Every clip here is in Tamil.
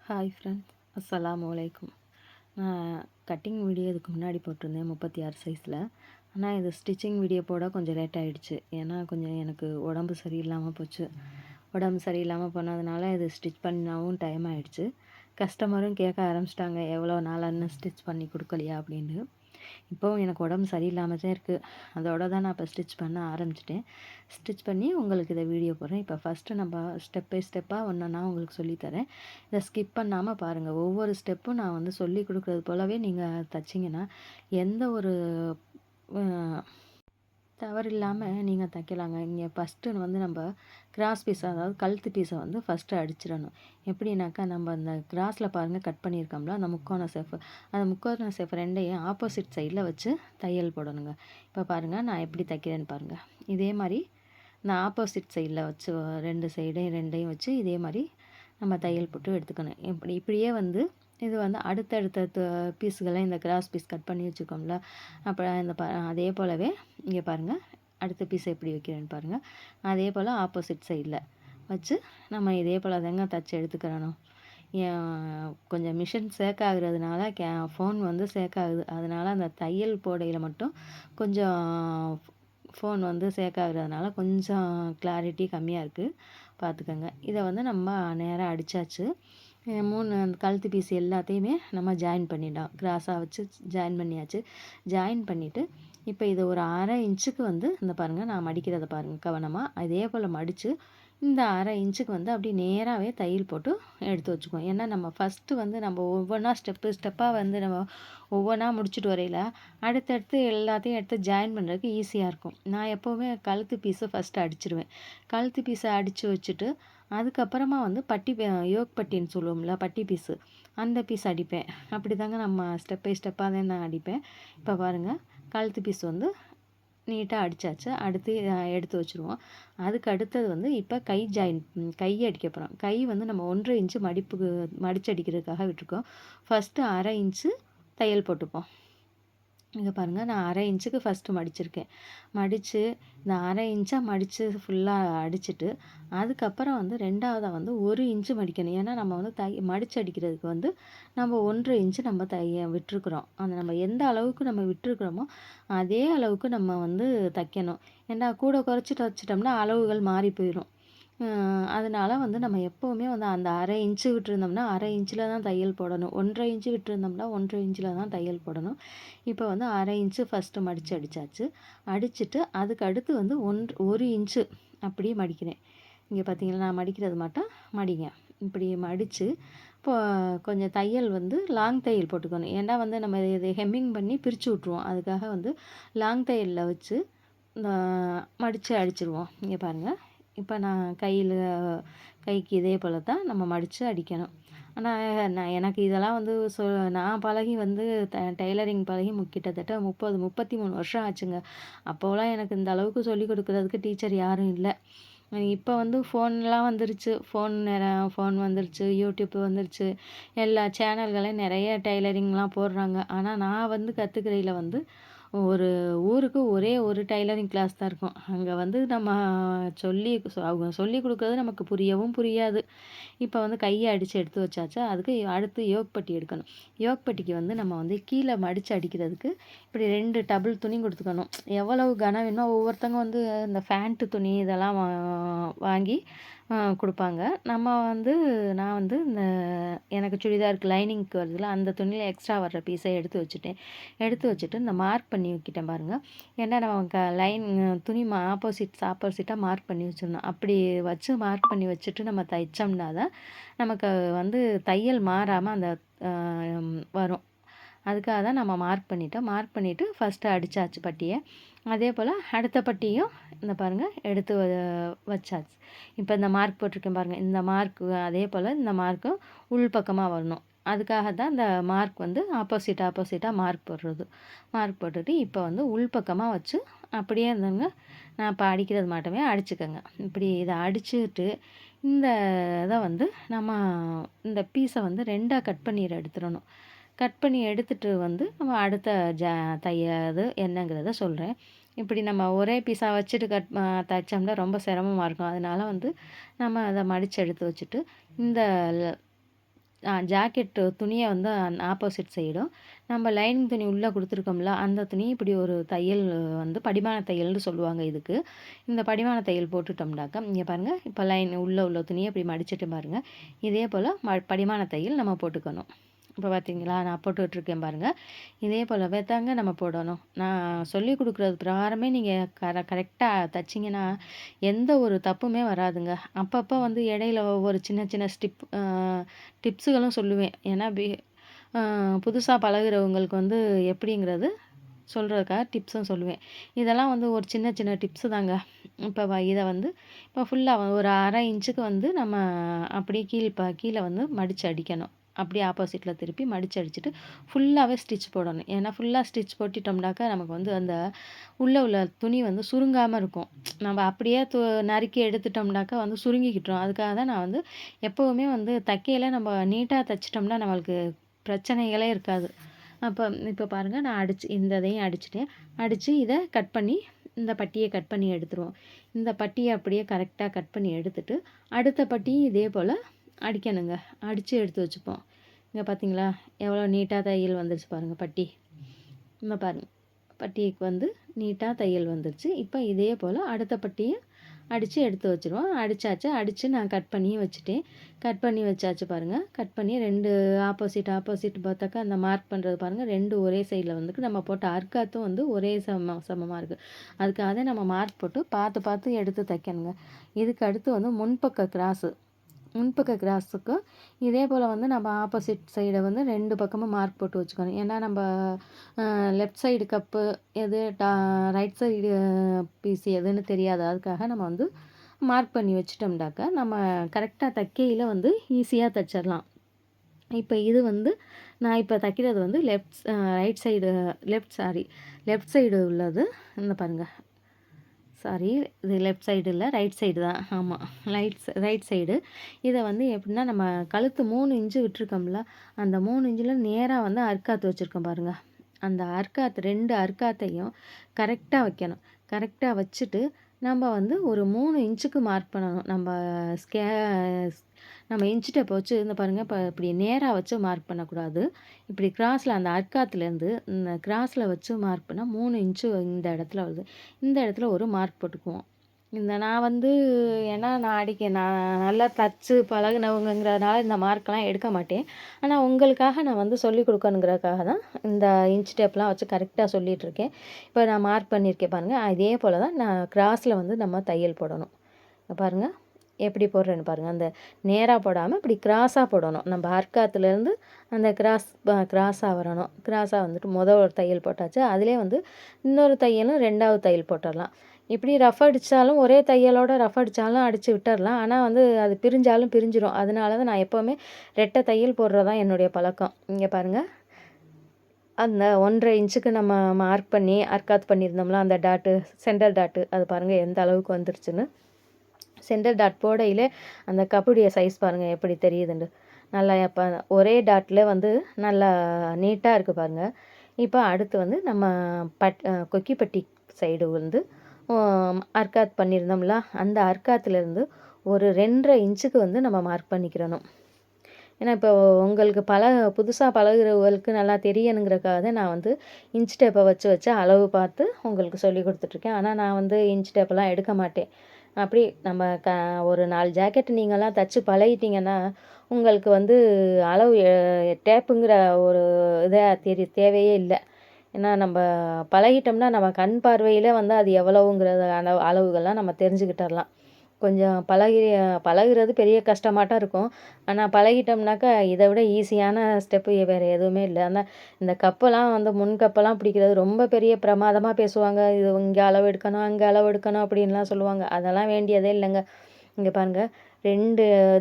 ஹாய் ஃப்ரெண்ட்ஸ், அஸ்ஸலாமு அலைக்கும். நான் கட்டிங் வீடியோ இதுக்கு முன்னாடி போட்டிருந்தேன் 36 சைஸில். ஆனால் இது ஸ்டிச்சிங் வீடியோ போட கொஞ்சம் லேட் ஆகிடுச்சு. ஏன்னா கொஞ்சம் எனக்கு உடம்பு சரியில்லாமல் போச்சு. உடம்பு சரியில்லாமல் போனதுனால இது ஸ்டிச் பண்ணவும் டைம் ஆகிடுச்சு. கஸ்டமரும் கேட்க ஆரம்பிச்சிட்டாங்க, எவ்வளோ நாளான்னு ஸ்டிச் பண்ணி கொடுக்கலையா அப்படின்னு. இப்போவும் எனக்கு உடம்பு சரியில்லாமல் தான் இருக்குது. அதோட தான் நான் இப்போ ஸ்டிச் பண்ண ஆரம்பிச்சிட்டேன். ஸ்டிச் பண்ணி உங்களுக்கு இதை வீடியோ போடுறேன். இப்போ ஃபஸ்ட்டு நம்ம ஸ்டெப் பை ஸ்டெப்பாக ஒன்றா உங்களுக்கு சொல்லித்தரேன். இதை ஸ்கிப் பண்ணாமல் பாருங்கள். ஒவ்வொரு ஸ்டெப்பும் நான் வந்து சொல்லி கொடுக்குறது போலவே நீங்கள் தைச்சிங்கன்னா எந்த ஒரு தவறு இல்லாமல் நீங்கள் தைக்கலாங்க. இங்கே ஃபஸ்ட்டு வந்து நம்ம கிராஸ் பீஸ், அதாவது கழுத்து பீஸை வந்து ஃபஸ்ட்டு அடிச்சிடணும். எப்படின்னாக்கா, நம்ம அந்த கிராஸில் பாருங்கள் கட் பண்ணியிருக்கோம்ல, அந்த முக்கோண சேஃப், அந்த முக்கோண சேஃப் ரெண்டையும் ஆப்போசிட் சைடில் வச்சு தையல் போடணுங்க. இப்போ பாருங்கள் நான் எப்படி தைக்கிறேன்னு பாருங்கள். இதே மாதிரி நான் ஆப்போசிட் சைடில் வச்சு ரெண்டையும் வச்சு இதே மாதிரி நம்ம தையல் போட்டு எடுத்துக்கணும். இப்படியே வந்து இது வந்து அடுத்தடுத்த பீஸுகளை இந்த கிராஸ் பீஸ் கட் பண்ணி வச்சுருக்கோம்ல, அப்புறம் அதே போலவே இங்கே பாருங்கள் அடுத்த பீஸை எப்படி வைக்கிறேன்னு பாருங்கள். அதே போல் ஆப்போசிட் சைடில் வச்சு நம்ம இதே போல் தாங்க தைச்சி எடுத்துக்கிறணும். கொஞ்சம் மிஷின் சேக் ஆகுறதுனால ஃபோன் வந்து சேக் ஆகுது. அதனால் அந்த தையல் போடையில் மட்டும் கொஞ்சம் ஃபோன் வந்து சேக் ஆகுறதுனால கொஞ்சம் கிளாரிட்டி கம்மியாக இருக்குது, பார்த்துக்கோங்க. இதை வந்து நம்ம நேராக அடித்தாச்சு. 3 கழுத்து பீஸ் எல்லாத்தையுமே நம்ம ஜாயின் பண்ணிட்டோம். கிராஸாக வச்சு ஜாயின் பண்ணியாச்சு. ஜாயின் பண்ணிவிட்டு இப்போ இதை ஒரு 1/2 இன்ச்சுக்கு வந்து இந்த பாருங்கள், நான் மடிக்கிறத பாருங்கள் கவனமாக. அதே போல் மடித்து இந்த 1/2 இன்ச்சுக்கு வந்து அப்படி நேராகவே தையல் போட்டு எடுத்து வச்சுக்குவோம். ஏன்னா நம்ம ஃபஸ்ட்டு வந்து நம்ம ஒவ்வொன்றா ஸ்டெப்பாக வந்து நம்ம ஒவ்வொன்றா முடிச்சுட்டு வரையில் அடுத்தடுத்து எல்லாத்தையும் எடுத்து ஜாயின் பண்ணுறதுக்கு ஈஸியாக இருக்கும். நான் எப்போவுமே கழுத்து பீஸை ஃபஸ்ட்டு அடிச்சிடுவேன். கழுத்து பீஸை அடித்து வச்சுட்டு அதுக்கப்புறமா வந்து யோக் பட்டின்னு சொல்லுவோம்ல, பட்டி பீஸு, அந்த பீஸ் அடிப்பேன். அப்படி தாங்க நம்ம ஸ்டெப் பை ஸ்டெப்பாக தான் நான் அடிப்பேன். இப்போ பாருங்கள் கழுத்து பீஸ் வந்து நீட்டாக அடித்தாச்சு. அடுத்து எடுத்து வச்சுருவோம். அதுக்கு அடுத்தது வந்து இப்போ கை அடிக்க போகிறோம். கை வந்து நம்ம 1/2 இன்ச்சு மடித்து அடிக்கிறதுக்காக விட்டுருக்கோம். ஃபஸ்ட்டு 1/2 இன்ச்சு தையல் போட்டுப்போம். இங்கே பாருங்கள் நான் 1/2 இன்ச்சுக்கு ஃபஸ்ட்டு மடிச்சிருக்கேன். மடித்து இந்த 1/2 இன்ச்சாக மடித்து ஃபுல்லாக அடிச்சுட்டு அதுக்கப்புறம் வந்து ரெண்டாவதாக வந்து 1 இன்ச்சு மடிக்கணும். ஏன்னா நம்ம வந்து மடித்து அடிக்கிறதுக்கு வந்து நம்ம 1/2 இன்ச்சு நம்ம விட்டுருக்குறோம். அந்த நம்ம எந்த அளவுக்கு நம்ம விட்டுருக்குறோமோ அதே அளவுக்கு நம்ம வந்து தைக்கணும். ஏன்னா கூட குறைச்சிட்டு வச்சிட்டோம்னா அளவுகள் மாறி போயிடும். அதனால் வந்து நம்ம எப்போவுமே வந்து அந்த 1/2 இன்ச்சு விட்டுருந்தோம்னா 1/2 இன்ச்சில் தான் தையல் போடணும். 1/2 இன்ச்சு விட்டுருந்தோம்னா 1/2 இன்ச்சில் தான் தையல் போடணும். இப்போ வந்து 1/2 இன்ச்சு ஃபஸ்ட்டு மடித்து அடித்தாச்சு. அடிச்சுட்டு அதுக்கு அடுத்து வந்து 1 இன்ச்சு அப்படியே மடிக்கிறேன். இங்கே பார்த்தீங்களா, நான் மடிக்கிறது மட்டும் மடிங்க. இப்படி மடித்து இப்போ கொஞ்சம் தையல் வந்து லாங் தையல் போட்டுக்கணும். ஏன்னா வந்து நம்ம இது ஹெம்மிங் பண்ணி பிரித்து விட்ருவோம். அதுக்காக வந்து லாங் தையலில் வச்சு மடித்து அடிச்சிருவோம். இங்கே பாருங்கள், இப்போ நான் கைக்கு இதே போல் தான் நம்ம மடித்து அடிக்கணும். ஆனால் எனக்கு இதெல்லாம் வந்து நான் பழகி வந்து டெய்லரிங் பழகி கிட்டத்தட்ட 33 வருஷம் ஆச்சுங்க. அப்போலாம் எனக்கு இந்த அளவுக்கு சொல்லிக் கொடுக்குறதுக்கு டீச்சர் யாரும் இல்லை. இப்போ வந்து ஃபோன்லாம் வந்துருச்சு. ஃபோன் வந்துருச்சு, யூடியூப் வந்துருச்சு, எல்லா சேனல்களையும் நிறைய டெய்லரிங்லாம் போடுறாங்க. ஆனால் நான் வந்து கற்றுக்கிறதில் வந்து ஒரு ஊருக்கு ஒரே ஒரு டெய்லரிங் கிளாஸ் தான் இருக்கும். அங்கே வந்து நம்ம அவங்க சொல்லிக் கொடுக்குறது நமக்கு புரியவும் புரியாது. இப்போ வந்து கையை அடித்து எடுத்து வச்சாச்சு. அதுக்கு அடுத்து யோக் பட்டி எடுக்கணும். யோக் பட்டிக்கு வந்து நம்ம வந்து கீழே மடித்து அடிக்கிறதுக்கு இப்படி 2 டபுள் துணி கொடுத்துக்கணும். எவ்வளவு கனம் வேணுமோ ஒவ்வொருத்தவங்க வந்து இந்த ஃபேண்ட்டு துணி இதெல்லாம் வாங்கி கொடுப்பாங்க. நான் வந்து எனக்கு சுடிதாருக்கு லைனிங்க்கு வருதுல்ல, அந்த துணியில் எக்ஸ்ட்ரா வர்ற பீஸை எடுத்து வச்சுட்டு இந்த மார்க் பண்ணி வைக்கிட்டேன் பாருங்கள். ஏன்னா நம்ம துணி ஆப்போசிட்டாக மார்க் பண்ணி வச்சிடணும். அப்படி வச்சு மார்க் பண்ணி வச்சுட்டு நம்ம தைச்சோம்னா தான் நமக்கு வந்து தையல் மாறாமல் அந்த வரும். அதுக்காக தான் நம்ம மார்க் பண்ணிவிட்டு ஃபஸ்ட்டு அடித்தாச்சு பட்டியை. அதே போல் அடுத்த பட்டியும் இந்த பாருங்கள் எடுத்து வச்சாச்சு. இப்போ இந்த மார்க் போட்டிருக்கேன் பாருங்கள், இந்த மார்க்கு அதே போல் இந்த மார்க்கும் உள் பக்கமாக வரணும். அதுக்காக தான் இந்த மார்க் வந்து ஆப்போசிட்டாக மார்க் போட்டுட்டு இப்போ வந்து உள் பக்கமாக வச்சு அப்படியே இருந்தவங்க நான் இப்போ அடிக்கிறது மட்டுமே அடிச்சுக்கோங்க. இப்படி இதை அடிச்சுட்டு இந்த இதை வந்து நம்ம இந்த பீஸை வந்து 2ஆக எடுத்துடணும். கட் பண்ணி எடுத்துகிட்டு வந்து நம்ம அடுத்த தையது என்னங்கிறத சொல்கிறேன். இப்படி நம்ம ஒரே பீஸாக வச்சுட்டு தைச்சோம்னா ரொம்ப சிரமமாக இருக்கும். அதனால் வந்து நம்ம அதை மடித்து எடுத்து வச்சுட்டு இந்த ஜாக்கெட் துணியை வந்து ஆப்போசிட் சைடும் நம்ம லைனிங் துணி உள்ளே கொடுத்துருக்கோம்ல அந்த துணி இப்படி ஒரு தையல் வந்து படிமான தையல்னு சொல்லுவாங்க இதுக்கு. இந்த படிமான தையல் போட்டுட்டோம்னாக்கா இங்கே பாருங்கள், இப்போ லைன் உள்ள துணியை இப்படி மடிச்சிட்டு பாருங்கள், இதே போல் படிமான தையல் நம்ம போட்டுக்கணும். இப்போ பார்த்தீங்களா, நான் போட்டுட்ருக்கேன் பாருங்கள். இதே போலவே தாங்க நம்ம போடணும். நான் சொல்லி கொடுக்குறது பிரகாரமே நீங்கள் கரெக்டாக தைச்சிங்கன்னா எந்த ஒரு தப்புமே வராதுங்க. அப்பப்போ வந்து இடையில ஒவ்வொரு சின்ன சின்ன டிப்ஸுகளும் சொல்லுவேன். ஏன்னா புதுசாக பழகுறவங்களுக்கு வந்து எப்படிங்கிறது சொல்கிறதுக்காக டிப்ஸும் சொல்லுவேன். இதெல்லாம் வந்து ஒரு சின்ன சின்ன டிப்ஸு தாங்க. இப்போ இதை வந்து இப்போ ஃபுல்லாக ஒரு 1/2 இன்ச்சுக்கு வந்து நம்ம அப்படியே கீழே வந்து மடித்து அடிக்கணும். அப்படியே ஆப்போசிட்டில் திருப்பி மடித்து அடிச்சுட்டு ஃபுல்லாகவே ஸ்டிச் போடணும். ஏன்னா ஃபுல்லாக ஸ்டிச் போட்டுட்டோம்னாக்கா நமக்கு வந்து அந்த உள்ள துணி வந்து சுருங்காமல் இருக்கும். நம்ம அப்படியே நறுக்கி எடுத்துட்டோம்னாக்கா வந்து சுருங்கிக்கிட்டுரும். அதுக்காக தான் நான் வந்து எப்போவுமே வந்து தைக்கையில் நம்ம நீட்டாக தைச்சிட்டோம்னா நம்மளுக்கு பிரச்சனைகளே இருக்காது. அப்போ இப்போ பாருங்கள், நான் இந்த இதையும் அடிச்சுட்டேன். அடித்து இதை கட் பண்ணி இந்த பட்டியை கட் பண்ணி எடுத்துருவோம். இந்த பட்டியை அப்படியே கரெக்டாக கட் பண்ணி எடுத்துட்டு அடுத்த பட்டியும் இதே போல் அடிக்கணுங்க. அடித்து எடுத்து வச்சுப்போம். இங்கே பார்த்தீங்களா எவ்வளோ நீட்டாக தையல் வந்துருச்சு பாருங்கள் பட்டி. இந்த பாருங்கள், பட்டிக்கு வந்து நீட்டாக தையல் வந்துருச்சு. இப்போ இதே போல் அடுத்த பட்டியை அடித்து எடுத்து வச்சுருவோம். அடித்து நான் கட் பண்ணி வச்சுட்டேன். கட் பண்ணி வச்சாச்சு பாருங்கள். கட் பண்ணி 2 ஆப்போசிட் பார்த்தாக்கா அந்த மார்க் பண்ணுறது பாருங்கள், 2 ஒரே சைடில் வந்துட்டு நம்ம போட்ட அர்க்காத்தும் வந்து ஒரே சமமாக இருக்குது. அதுக்காக நம்ம மார்க் போட்டு பார்த்து எடுத்து தைக்கணுங்க. இதுக்கு அடுத்து வந்து முன்பக்க கிராஸுக்கு இதே போல் வந்து நம்ம ஆப்போசிட் சைடை வந்து 2 பக்கமும் மார்க் போட்டு வச்சுக்கணும். ஏன்னா நம்ம லெஃப்ட் சைடு கப்பு எது ரைட் சைடு பீஸ் எதுன்னு தெரியாது. அதுக்காக நம்ம வந்து மார்க் பண்ணி வச்சிட்டோம்னாக்கா நம்ம கரெக்டாக தைக்கையில் வந்து ஈஸியாக தைச்சிடலாம். இப்போ இது வந்து நான் இப்போ தைக்கிறது வந்து லெஃப்ட் சைடு உள்ளது. இந்த பாருங்கள், சாரி, இது லெஃப்ட் சைடு இல்லை, ரைட் சைடு தான். ஆமாம், ரைட் சைடு. இதை வந்து எப்படின்னா நம்ம கழுத்து 3 இன்ச்சு விட்டுருக்கோம்ல, அந்த 3 இன்ச்சில் நேராக வந்து அர்க்காத்து வச்சுருக்கோம் பாருங்கள். அந்த 2 அர்க்காத்தையும் கரெக்டாக வைக்கணும். கரெக்டாக வச்சுட்டு நம்ம வந்து ஒரு 3 இன்ச்சுக்கு மார்க் பண்ணணும். நம்ம இன்ச்சு டேப்பை வச்சு இந்த பாருங்கள், இப்போ இப்படி நேராக வச்சு மார்க் பண்ணக்கூடாது. இப்படி கிராஸில் அந்த அர்க்காத்துலேருந்து இந்த கிராஸில் வச்சு மார்க் பண்ணால் 3 இன்ச்சு இந்த இடத்துல வருது. இந்த இடத்துல ஒரு மார்க் போட்டுக்குவோம். நான் வந்து ஏன்னா நான் நல்லா தச்சு பழகுனவங்கிறதுனால இந்த மார்க்கெலாம் எடுக்க மாட்டேன். ஆனால் உங்களுக்காக நான் வந்து சொல்லிக் கொடுக்கணுங்கிறதுக்காக தான் இந்த இன்ச் டேப்லாம் வச்சு கரெக்டாக சொல்லிகிட்ருக்கேன். இப்போ நான் மார்க் பண்ணியிருக்கேன் பாருங்கள். இதே போல் தான் நான் கிராஸில் வந்து நம்ம தையல் போடணும். பாருங்கள் எப்படி போடுறேன்னு பாருங்கள். அந்த நேராக போடாமல் இப்படி கிராஸாக போடணும். நம்ம அர்க்காத்துலேருந்து அந்த கிராஸாக வரணும். கிராஸாக வந்துட்டு ஒரு தையல் போட்டாச்சு. அதிலே வந்து இன்னொரு தையலும் 2வது தையல் போட்டுடலாம். இப்படி ரஃப் அடித்தாலும் ஒரே தையலோட ரஃப் அடித்தாலும் அடித்து விட்டுடலாம். ஆனால் வந்து அது பிரிஞ்சிரும். அதனால தான் நான் எப்போவுமே 2 தையல் போடுறது தான் என்னுடைய பழக்கம். இங்கே பாருங்கள், அந்த 1.5 இன்ச்சுக்கு நம்ம மார்க் பண்ணி அர்க்காத் பண்ணியிருந்தோம்ல, அந்த சென்டர் டாட்டு அது பாருங்கள் எந்த அளவுக்கு வந்துருச்சுன்னு. சென்டர் டாட் போடையிலே அந்த கப்புடைய சைஸ் பாருங்கள் எப்படி தெரியுதுண்டு. நல்லா இப்போ ஒரே டாட்டில் வந்து நல்லா நீட்டாக இருக்குது பாருங்கள். இப்போ அடுத்து வந்து நம்ம கொக்கிப்பட்டி சைடு வந்து அர்க்காத் பண்ணியிருந்தோம்ல, அந்த அர்க்காத்துலேருந்து ஒரு 2.5 இன்ச்சுக்கு வந்து நம்ம மார்க் பண்ணிக்கிறணும். ஏன்னா இப்போ உங்களுக்கு புதுசாக பழகுறவங்களுக்கு நல்லா தெரியணுங்கிறக்காக தான் நான் வந்து இன்ச் டேப்பை வச்சு அளவு பார்த்து உங்களுக்கு சொல்லி கொடுத்துட்ருக்கேன். ஆனால் நான் வந்து இன்ச் டேப்பெல்லாம் எடுக்க மாட்டேன். அப்படி நம்ம ஒரு 4 ஜாக்கெட் நீங்கள்லாம் தைச்சி பழகிட்டிங்கன்னா உங்களுக்கு வந்து அளவு டேப்புங்கிற ஒரு தேவையே இல்லை. ஏன்னா நம்ம பழகிட்டோம்னா நம்ம கண் பார்வையில் வந்து அது எவ்வளவுங்கிறத அளவுகள்லாம் நம்ம தெரிஞ்சுக்கிட்டுடலாம். கொஞ்சம் பழகுறது பெரிய கஷ்டமாட்டம் இருக்கும். ஆனால் பழகிட்டோம்னாக்கா இதை விட ஈஸியான ஸ்டெப்பு வேறு எதுவுமே இல்லை. ஆனால் இந்த கப்பெல்லாம் வந்து முன்கப்பெல்லாம் பிடிக்கிறது ரொம்ப பெரிய பிரமாதமாக பேசுவாங்க. இது இங்கே அளவு எடுக்கணும், அங்கே அளவு எடுக்கணும் அப்படின்லாம் சொல்லுவாங்க. அதெல்லாம் வேண்டியதே இல்லைங்க. இங்கே பாருங்கள்,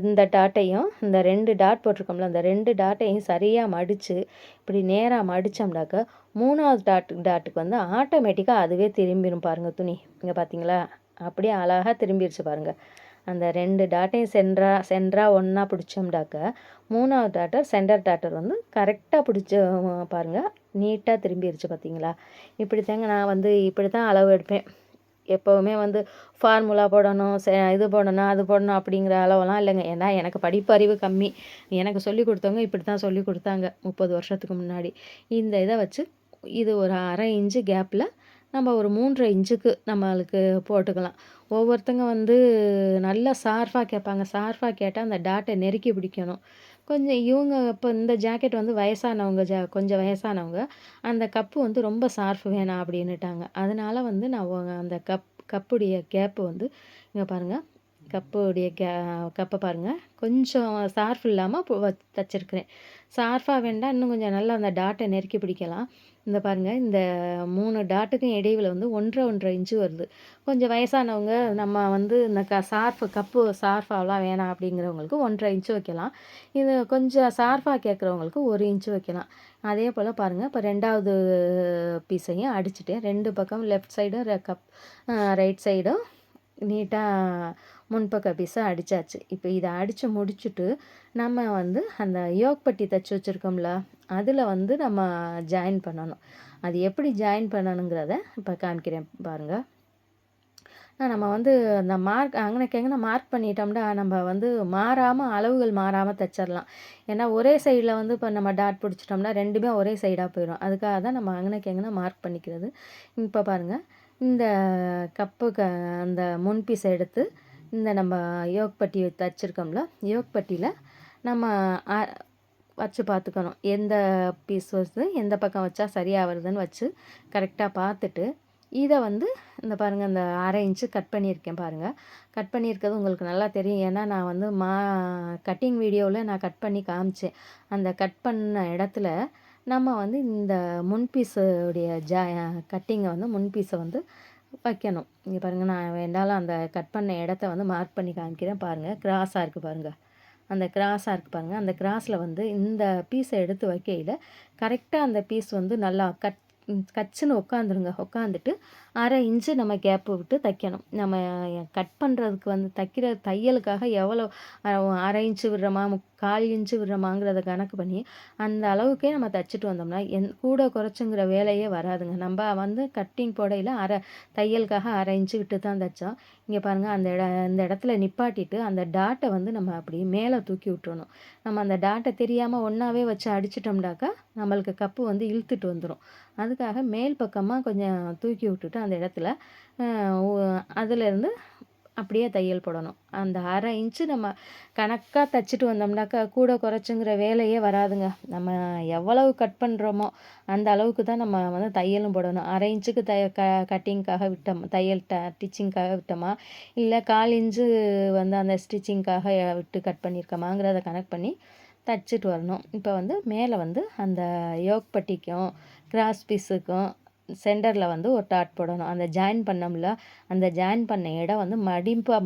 இந்த டாட்டையும் இந்த 2 டாட் போட்டிருக்கோம்ல, அந்த 2 டாட்டையும் சரியாக மடித்து இப்படி நேராக மடித்தோம்னாக்கா 3வது டாட்டுக்கு வந்து ஆட்டோமேட்டிக்காக அதுவே திரும்பிடும் பாருங்கள் துணி. இங்கே பார்த்தீங்களா, அப்படியே அழகாக திரும்பிடுச்சு பாருங்கள். அந்த 2 டாட்டையும் சென்டரா ஒன்றா பிடிச்சோம்டாக்க 3வது டாட்டர் சென்டர் டாட்டர் வந்து கரெக்டாக பிடிச்ச பாருங்கள், நீட்டாக திரும்பிடுச்சு பார்த்தீங்களா. இப்படி தாங்க நான் வந்து இப்படி தான் அளவு எடுப்பேன். எப்போவுமே வந்து ஃபார்முலா போடணும், இது போடணும், அது போடணும் அப்படிங்கிற அளவெல்லாம் இல்லைங்க. ஏன்னா எனக்கு படிப்பறிவு கம்மி. எனக்கு சொல்லிக் கொடுத்தவங்க இப்படி தான் சொல்லிக் கொடுத்தாங்க 30 வருஷத்துக்கு முன்னாடி. இந்த இதை வச்சு இது ஒரு 1/2 இன்ச்சு கேப்பில் நம்ம ஒரு 3 இன்ச்சுக்கு நம்மளுக்கு போட்டுக்கலாம். ஒவ்வொருத்தங்க வந்து நல்லா ஷார்ப்பாக கேட்பாங்க. ஷார்ப்பாக கேட்டால் அந்த டாட்டை நெருக்கி பிடிக்கணும். கொஞ்சம் இவங்க இப்போ இந்த ஜாக்கெட் வந்து வயசானவங்க கொஞ்சம் வயசானவங்க. அந்த கப்பு வந்து ரொம்ப ஷார்ப் வேணாம் அப்படின்னுட்டாங்க. அதனால வந்து நான் அந்த கப்புடைய கேப்பு வந்து இங்கே பாருங்கள். கப்புடைய கப்பை பாருங்கள். கொஞ்சம் ஷார்ப் இல்லாமல் தச்சிருக்கிறேன். ஷார்ப்பாக வேண்டாம், இன்னும் கொஞ்சம் நல்லா அந்த டாட்டை நெருக்கி பிடிக்கலாம். இந்த பாருங்கள், இந்த 3 டாட்டுக்கும் இடையில் வந்து 1.5 இன்ச்சு வருது. கொஞ்சம் வயசானவங்க நம்ம வந்து இந்த கப்பு ஷார்ப்பாலாம் வேணாம் அப்படிங்கிறவங்களுக்கு 1.5 இன்ச்சு வைக்கலாம். இது கொஞ்சம் ஷார்ப்பாக கேட்குறவங்களுக்கு 1 இன்ச்சு வைக்கலாம். அதே போல் பாருங்கள், இப்போ 2வது பீஸையும் அடிச்சுட்டேன். 2 பக்கம் லெஃப்ட் சைடும் ரைட் சைடும் நீட்டாக முன்பக்க பீஸை அடித்தாச்சு. இப்போ இதை அடித்து முடிச்சுட்டு நம்ம வந்து அந்த யோக் பட்டி தைச்சி வச்சுருக்கோம்ல, அதில் வந்து நம்ம ஜாயின் பண்ணணும். அது எப்படி ஜாயின் பண்ணணுங்கிறத இப்போ காமிக்கிறேன் பாருங்கள். நம்ம வந்து அந்த அங்கனக்கு எங்கன மார்க் பண்ணிட்டோம்னா நம்ம வந்து அளவுகள் மாறாமல் தைச்சிடலாம். ஏன்னா ஒரே சைடில் வந்து இப்போ நம்ம டாட் பிடிச்சிட்டோம்னா 2மே ஒரே சைடாக போயிடும். அதுக்காக தான் நம்ம அங்கனக்கு எங்கன மார்க் பண்ணிக்கிறது. இப்போ பாருங்கள், இந்த அந்த முன் பீஸை எடுத்து இந்த நம்ம யோக் பட்டி தைச்சிருக்கோம்ல, யோக் பட்டியில் நம்ம வச்சு பார்த்துக்கணும். எந்த பீஸ் வந்து எந்த பக்கம் வச்சா சரியாக வருதுன்னு வச்சு கரெக்டாக பார்த்துட்டு இதை வந்து இந்த பாருங்கள், இந்த 1/2 இன்ச்சு கட் பண்ணியிருக்கேன் பாருங்கள். கட் பண்ணியிருக்கிறது உங்களுக்கு நல்லா தெரியும். ஏன்னா நான் வந்து கட்டிங் வீடியோவில் நான் கட் பண்ணி காமிச்சேன். அந்த கட் பண்ண இடத்துல நம்ம வந்து இந்த முன்பீஸுடைய கட்டிங்கை வந்து முன்பீஸை வந்து வைக்கணும். இங்கே பாருங்கள், நான் வேண்டாலும் அந்த கட் பண்ண இடத்த வந்து மார்க் பண்ணி காமிக்கிறேன் பாருங்கள். கிராஸாக இருக்குது பாருங்கள். அந்த கிராஸாக இருக்குது பாருங்கள். அந்த கிராஸில் வந்து இந்த பீஸை எடுத்து வைக்கையில் கரெக்டாக அந்த பீஸ் வந்து நல்லா கச்சுன்னு உட்காந்துருங்க. உட்காந்துட்டு 1/2 இன்ச்சு நம்ம கேப்பு விட்டு தைக்கணும். நம்ம கட் பண்ணுறதுக்கு வந்து தைக்கிற தையலுக்காக எவ்வளோ 1/2 இன்ச்சு விடுறோமா, 1/4 இன்ச்சு விடுறோமாங்கிறத கணக்கு பண்ணி அந்த அளவுக்கே நம்ம தைச்சிட்டு வந்தோம்னா கூட குறைச்சுங்கிற வேலையே வராதுங்க. நம்ம வந்து கட்டிங் போடையில் தையலுக்காக 1/2 இன்ச்சு விட்டு தான் தைச்சோம். இங்கே பாருங்கள், இந்த இடத்துல நிப்பாட்டிட்டு அந்த டாட்டை வந்து நம்ம அப்படி மேலே தூக்கி விட்டுறணும். நம்ம அந்த டாட்டை தெரியாமல் ஒன்றாவே வச்சு அடிச்சிட்டோம்னாக்கா நம்மளுக்கு கப்பு வந்து இழுத்துட்டு வந்துடும். அதுக்காக மேல் பக்கமாக கொஞ்சம் தூக்கி விட்டுட்டு அந்த இடத்துல அதிலேருந்து அப்படியே தையல் போடணும். அந்த 1/2 இன்ச்சு நம்ம கணக்காக தைச்சிட்டு வந்தோம்னாக்கா கூட குறைச்சுங்கிற வேலையே வராதுங்க. நம்ம எவ்வளவு கட் பண்ணுறோமோ அந்த அளவுக்கு தான் நம்ம வந்து தையலும் போடணும். 1/2 இன்ச்சுக்கு கட்டிங்க்காக விட்டோம், தையல் ஸ்டிச்சிங்க்காக விட்டோமா, இல்லை 1/4 இன்ச்சு வந்து அந்த ஸ்டிச்சிங்க்காக விட்டு கட் பண்ணியிருக்கோமாங்கிறத கணக்கு பண்ணி தைச்சிட்டு வரணும். இப்போ வந்து மேலே வந்து அந்த யோக் பட்டிக்கும் கிராஸ் பீஸுக்கும் சென்டரில் வந்து ஒரு டாட் போடணும். அந்த ஜாயின் பண்ணோம்ல, அந்த ஜாயின் பண்ண இடம் வந்து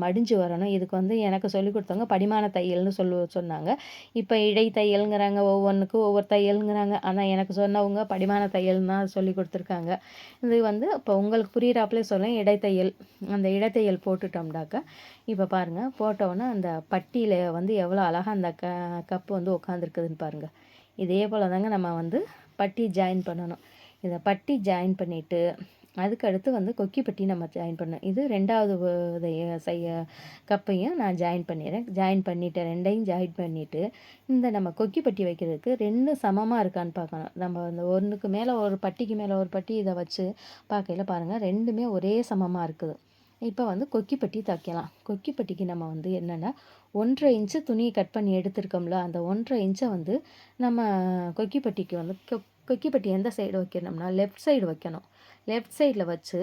மடிஞ்சு வரணும். இதுக்கு வந்து எனக்கு சொல்லிக் கொடுத்தவங்க படிமான தையல்னு சொன்னாங்க. இப்போ இடை தையலுங்கிறாங்க, ஒவ்வொன்றுக்கும் ஒவ்வொரு தையலுங்கிறாங்க. ஆனால் எனக்கு சொன்னவங்க படிமான தையல்னு தான் சொல்லி கொடுத்துருக்காங்க. இது வந்து இப்போ உங்களுக்கு புரியிறாப்புலே சொல்லேன், இடைத்தையல். அந்த இடைத்தையல் போட்டுட்டோம்னாக்கா இப்போ பாருங்கள், போட்டோன்னே அந்த பட்டியில் வந்து எவ்வளோ அழகாக அந்த கப்பு வந்து உட்காந்துருக்குதுன்னு பாருங்கள். இதே போல் தாங்க நம்ம வந்து பட்டி ஜாயின் பண்ணணும். இதை பட்டி ஜாயின் பண்ணிவிட்டு அதுக்கடுத்து வந்து கொக்கி பட்டி நம்ம ஜாயின் பண்ணணும். இது 2வது கப்பையும் நான் ஜாயின் பண்ணிடுறேன். ஜாயின் பண்ணிவிட்டு 2யும் ஜாயின் பண்ணிவிட்டு இந்த நம்ம கொக்கி பட்டி வைக்கிறதுக்கு 2 சமமாக இருக்கான்னு பார்க்கணும். நம்ம அந்த ஒன்றுக்கு மேலே ஒரு பட்டிக்கு மேலே ஒரு பட்டி இதை வச்சு பார்க்கையில் பாருங்கள், 2மே ஒரே சமமாக இருக்குது. இப்போ வந்து கொக்கி பட்டி தைக்கலாம். கொக்கி பட்டிக்கு நம்ம வந்து என்னென்னா 1/2 இன்ச்சு துணியை கட் பண்ணி எடுத்துருக்கோம்ல, அந்த 1/2 இன்ச்சை வந்து நம்ம கொக்கி பட்டிக்கு வந்து கொக்கி பட்டி எந்த சைடு வைக்கணும்னா லெஃப்ட் சைடு வைக்கணும். லெஃப்ட் சைடில் வச்சு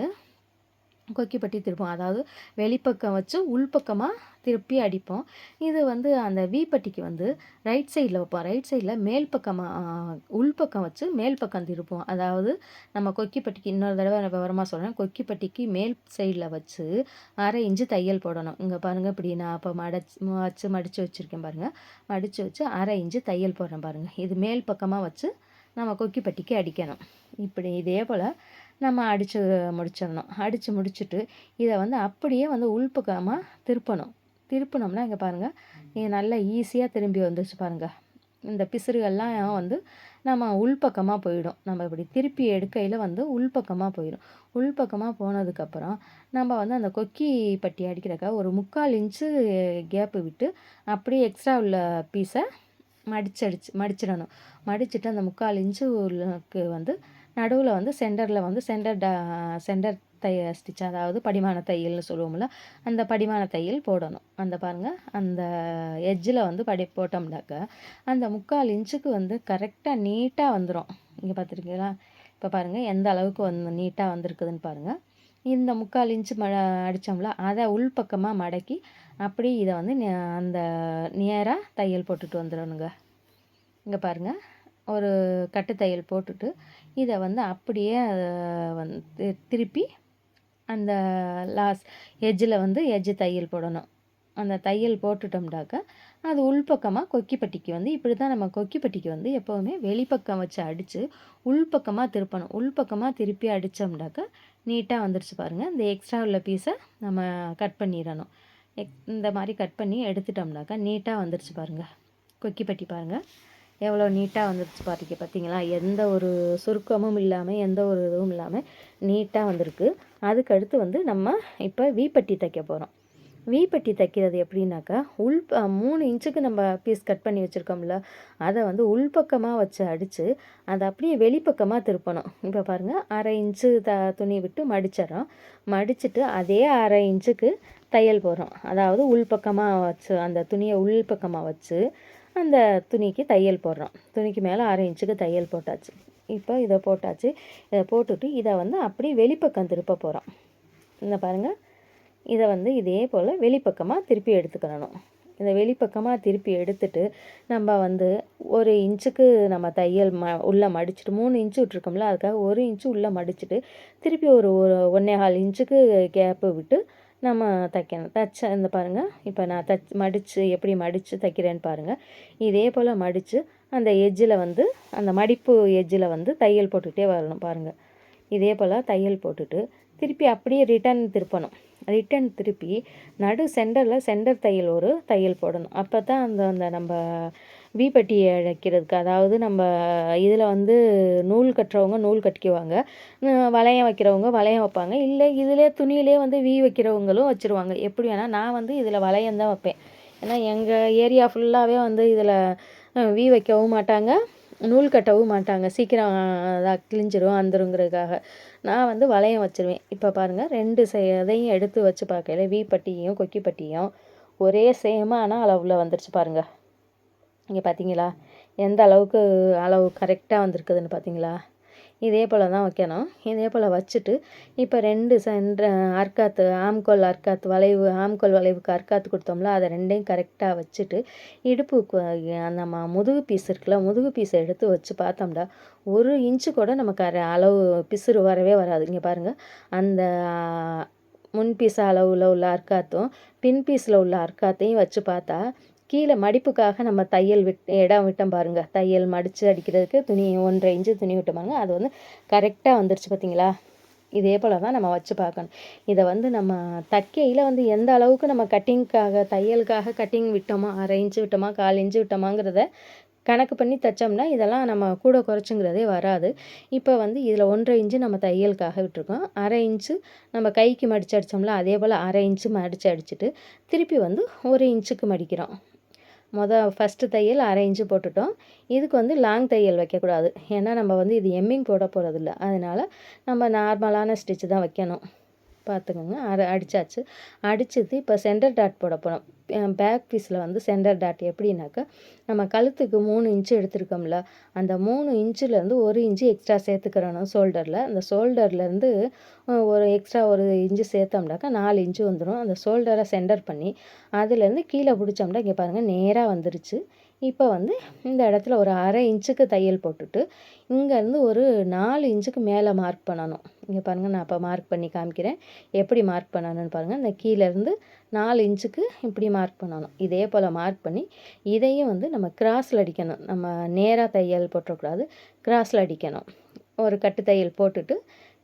கொக்கி பட்டி திருப்போம். அதாவது வெளிப்பக்கம் வச்சு உள்பக்கமாக திருப்பி அடிப்போம். இது வந்து அந்த வீப்பட்டிக்கு வந்து ரைட் சைடில் வைப்போம். ரைட் சைடில் மேல் பக்கமாக உள்பக்கம் வச்சு மேல் பக்கம் திருப்போம். அதாவது நம்ம கொக்கி பட்டிக்கு இன்னொரு தடவை விவரமாக சொல்கிறேன். கொக்கி பட்டிக்கு மேல் சைடில் வச்சு 1/2 இன்ச்சு தையல் போடணும். இங்கே பாருங்கள், இப்படி நான் இப்போ மடித்து வச்சுருக்கேன் பாருங்கள். மடித்து வச்சு 1/2 இன்ச்சு தையல் போடுறேன் பாருங்கள். இது மேல் பக்கமாக வச்சு நம்ம கொக்கி பட்டிக்கு அடிக்கணும். இப்படி இதே போல் நம்ம அடித்து முடிச்சிடணும். அடித்து முடிச்சுட்டு இதை வந்து அப்படியே வந்து உள்பக்கமாக திருப்பணும். திருப்பினோம்னா இங்கே பாருங்கள், இது நல்லா ஈஸியாக திரும்பி வந்துச்சு பாருங்கள். இந்த பிசுறுகள்லாம் வந்து நம்ம உள்பக்கமாக போயிடும். நம்ம இப்படி திருப்பி எடுக்கையில் வந்து உள்பக்கமாக போயிடும். உள்பக்கமாக போனதுக்கப்புறம் நம்ம வந்து அந்த கொக்கி பட்டி அடிக்கிறக்காக ஒரு 3/4 இன்ச்சு கேப்பு விட்டு அப்படியே எக்ஸ்ட்ரா உள்ள பீஸை மடிச்சிடணும். மடிச்சுட்டு அந்த 3/4 இன்ச்சு உள்ளக்கு வந்து நடுவில் வந்து சென்டரில் வந்து சென்டர் ஸ்டிச், அதாவது படிமான தையல்னு சொல்லுவோம்ல, அந்த படிமான தையல் போடணும். அந்த பாருங்கள், அந்த எட்ஜில் வந்து போட்டோம்னாக்க அந்த 3/4 இன்ச்சுக்கு வந்து கரெக்டாக நீட்டாக வந்துடும். இங்கே பார்த்துருக்கீங்களா? இப்போ பாருங்கள் எந்த அளவுக்கு வந்து நீட்டாக வந்திருக்குதுன்னு பாருங்கள். இந்த 3/4 இன்ச்சு அடித்தோம்ல, அதை உள்பக்கமாக மடக்கி அப்படியே இதை வந்து அந்த நேராக தையல் போட்டுட்டு வந்துடணுங்க. இங்கே பாருங்கள், ஒரு கட்டு தையல் போட்டுட்டு இதை வந்து அப்படியே வந்து திருப்பி அந்த எட்ஜில் வந்து எட்ஜு தையல் போடணும். அந்த தையல் போட்டுட்டோம்னாக்க அது உள்பக்கமாக கொக்கிப்பட்டிக்கு வந்து இப்படி தான் நம்ம கொக்கிப்பட்டிக்கு வந்து எப்போவுமே வெளிப்பக்கம் வச்சு அடித்து உள்பக்கமாக திருப்பணும். உள்பக்கமாக திருப்பி அடித்தோம்னாக்க நீட்டாக வந்துடுச்சு பாருங்கள். இந்த எக்ஸ்ட்ரா உள்ள பீஸை நம்ம கட் பண்ணிடணும். இந்த மாதிரி கட் பண்ணி எடுத்துட்டோம்னாக்கா நீட்டாக வந்துடுச்சு பாருங்கள். கொக்கிப்பட்டி பாருங்கள் எவ்வளோ நீட்டாக வந்துடுச்சு பார்த்தீங்களா? எந்த ஒரு சுருக்கமும் இல்லாமல் எந்த ஒரு இதுவும் இல்லாமல் நீட்டாக வந்திருக்கு. அதுக்கடுத்து வந்து நம்ம இப்போ வீப்பட்டி தைக்க போகிறோம். வீப்பட்டி தைக்கிறது எப்படின்னாக்கா 3 இன்ச்சுக்கு நம்ம பீஸ் கட் பண்ணி வச்சுருக்கோம்ல, அதை வந்து உள்பக்கமாக வச்சு அடித்து அதை அப்படியே வெளிப்பக்கமாக திருப்பணும். இப்போ பாருங்கள், 1/2 இன்ச்சு துணி விட்டு மடிச்சிடறோம். மடிச்சுட்டு அதே 1/2 இன்ச்சுக்கு தையல் போடுறோம். அதாவது உள்பக்கமாக வச்சு அந்த துணியை உள்பக்கமாக வச்சு அந்த துணிக்கு தையல் போடுறோம். துணிக்கு மேலே 1/2 இன்ச்சுக்கு தையல் போட்டாச்சு. இப்போ இதை போட்டாச்சு. இதை போட்டுட்டு இதை வந்து அப்படியே வெளிப்பக்கம் திருப்ப போகிறோம். இந்த பாருங்கள், இதை வந்து இதே போல் வெளிப்பக்கமாக திருப்பி எடுத்துக்கணும். இந்த வெளிப்பக்கமாக திருப்பி எடுத்துட்டு நம்ம வந்து 1 இன்ச்சுக்கு நம்ம தையல் உள்ளே மடிச்சுட்டு 3 இன்ச்சு விட்ருக்கோம்ல, அதுக்காக 1 இன்ச்சு உள்ளே மடிச்சுட்டு திருப்பி ஒரு 1.25 இன்ச்சுக்கு கேப்பு விட்டு நம்ம தைக்கணும். இந்த பாருங்கள், இப்போ நான் மடித்து எப்படி மடித்து தைக்கிறேன்னு பாருங்கள். இதே போல் மடித்து அந்த எட்ஜில் வந்து அந்த மடிப்பு எட்ஜில் வந்து தையல் போட்டுகிட்டே வரணும் பாருங்கள். இதே போல் தையல் போட்டுட்டு திருப்பி அப்படியே ரிட்டன் திருப்பி சென்டர் தையல் ஒரு தையல் போடணும். அப்போ தான் அந்த நம்ம வீப்பட்டி அழைக்கிறதுக்கு, அதாவது நம்ம இதில் வந்து நூல் கட்டுறவங்க நூல் கட்டிக்குவாங்க, வளையம் வைக்கிறவங்க வளையம் வைப்பாங்க, இல்லை இதிலே துணியிலே வந்து வைக்கிறவங்களும் வச்சுருவாங்க. எப்படி வேணால், நான் வந்து இதில் வளையம் தான் வைப்பேன். ஏன்னா எங்கள் ஏரியா ஃபுல்லாகவே வந்து இதில் வைக்கவும் மாட்டாங்க, நூல் கட்டவும் மாட்டாங்க, சீக்கிரம் கிழிஞ்சிரும் வந்துருங்கிறதுக்காக நான் வந்து வளையம் வச்சுருவேன். இப்போ பாருங்கள், 2 இதையும் எடுத்து வச்சு பார்க்கல வீப்பட்டியும் கொக்கிப்பட்டியும் ஒரே சேமான அளவில் வந்துருச்சு பாருங்கள். இங்கே பார்த்தீங்களா எந்த அளவுக்கு அளவு கரெக்டாக வந்திருக்குதுன்னு பார்த்தீங்களா? இதே போல் தான் வைக்கணும். இதே போல் வச்சுட்டு இப்போ 2 அர்க்காத்து ஆம்கோல் அர்க்காத்து ஆம்கோல் வளைவுக்கு அர்க்காத்து கொடுத்தோம்ல, அதை 2ஐயும் கரெக்டாக வச்சுட்டு இடுப்புக்கு நம்ம முதுகு பீஸ் இருக்குல்ல, முதுகு பீஸை எடுத்து வச்சு பார்த்தோம்னா 1 இன்ச்சு கூட நமக்கு அளவு பிசுறு வரவே வராது. இங்கே பாருங்கள், அந்த முன் பீஸ் அளவில் உள்ள அர்க்காத்தும் பின் பீஸில் உள்ள அர்க்காத்தையும் வச்சு பார்த்தா கீழே மடிப்புக்காக நம்ம தையல் இடம் விட்டோம் பாருங்கள், தையல் மடித்து அடிக்கிறதுக்கு துணி 1.5 இன்ச்சு துணி விட்டோம் பாருங்க, அது வந்து கரெக்டாக வந்துருச்சு பார்த்தீங்களா? இதே போல் தான் நம்ம வச்சு பார்க்கணும். இதை வந்து நம்ம தைக்கையில் வந்து எந்த அளவுக்கு நம்ம தையலுக்காக கட்டிங் விட்டோமா, 1/2 இன்ச்சு விட்டோமா, 1/4 இன்ச்சு விட்டோமாங்கிறத கணக்கு பண்ணி தைச்சோம்னா இதெல்லாம் நம்ம கூட குறைச்சுங்கிறதே வராது. இப்போ வந்து இதில் 1.5 இன்ச்சு நம்ம தையலுக்காக விட்டுருக்கோம், 1/2 இன்ச்சு நம்ம கைக்கு மடித்து அடித்தோம்ல, அதே போல் 1/2 இன்ச்சு மடித்து அடிச்சுட்டு திருப்பி வந்து 1 இன்ச்சுக்கு மடிக்கிறோம். ஃபஸ்ட்டு தையல் 1/2 இன்ச்சு போட்டுட்டோம். இதுக்கு வந்து லாங் தையல் வைக்கக்கூடாது, ஏன்னா நம்ம வந்து இது எம்மிங் போட போகிறதில்ல, அதனால் நம்ம நார்மலான ஸ்டிச்சு தான் வைக்கணும். பார்த்துக்கோங்க, அடித்தாச்சு. அடிச்சது இப்போ சென்டர் டாட் போட போகிறோம். பேக் பீஸில் வந்து சென்டர் டாட் எப்படின்னாக்கா, நம்ம கழுத்துக்கு 3 இன்ச்சு எடுத்துருக்கோம்ல, அந்த 3 இன்ச்சுலேருந்து 1 இன்ச்சு எக்ஸ்ட்ரா சேர்த்துக்கிறணும் ஷோல்டரில். அந்த ஷோல்டர்லேருந்து ஒரு எக்ஸ்ட்ரா 1 இன்ச்சு சேர்த்தோம்னாக்கா 4 இன்ச்சு வந்துடும். அந்த ஷோல்டரை சென்டர் பண்ணி அதுலேருந்து கீழே பிடிச்சோம்னா இங்கே பாருங்கள் நேராக வந்துருச்சு. இப்போ வந்து இந்த இடத்துல ஒரு 1/2 இன்ச்சுக்கு தையல் போட்டுட்டு இங்கேருந்து ஒரு 4 இன்ச்சுக்கு மேலே மார்க் பண்ணணும். இங்கே பாருங்கள், நான் இப்போ மார்க் பண்ணி காமிக்கிறேன் எப்படி மார்க் பண்ணணும்னு பாருங்கள். இந்த கீழேருந்து 4 இன்ச்சுக்கு இப்படி மார்க் பண்ணணும். இதே போல் மார்க் பண்ணி இதையும் வந்து நம்ம கிராஸில் அடிக்கணும். நம்ம நேராக தையல் போட்டக்கூடாது, கிராஸில் அடிக்கணும். ஒரு கட்டு தையல் போட்டுட்டு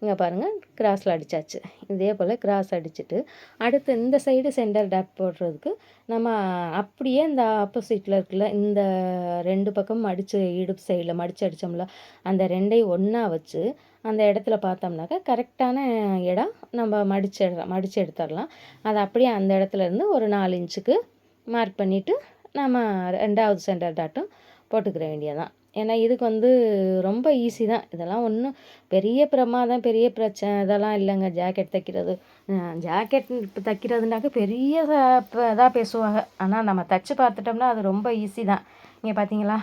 இங்கே பாருங்கள் கிராஸில் அடித்தாச்சு. இதே போல் கிராஸ் அடிச்சுட்டு அடுத்து இந்த சைடு சென்டர் டாட் போடுறதுக்கு நம்ம அப்படியே இந்த ஆப்போசிட்டில் இருக்குல்ல இந்த 2 பக்கம் மடித்து இடுப்பு சைடில் மடித்து அடித்தோம்ல அந்த 2ஐயும் ஒன்றா வச்சு அந்த இடத்துல பார்த்தோம்னாக்கா கரெக்டான இடம் நம்ம மடித்து எடுத்துடலாம். அதை அப்படியே அந்த இடத்துலேருந்து ஒரு 4 இன்ச்சுக்கு மார்க் பண்ணிவிட்டு நம்ம 2வது சென்டர் டாட்டும் போட்டுக்கிற வேண்டியதான். ஏன்னா இதுக்கு வந்து ரொம்ப ஈஸி தான். இதெல்லாம் ஒன்றும் பெரிய பிரமாதம் பெரிய பிரச்சனை இதெல்லாம் இல்லைங்க. ஜாக்கெட் தைக்கிறது ஜாக்கெட் இப்போ தைக்கிறதுனாக்க பெரிய இதாக பேசுவாங்க. ஆனால் நம்ம தைச்சி பார்த்துட்டோம்னா அது ரொம்ப ஈஸி தான். இங்கே பார்த்தீங்களா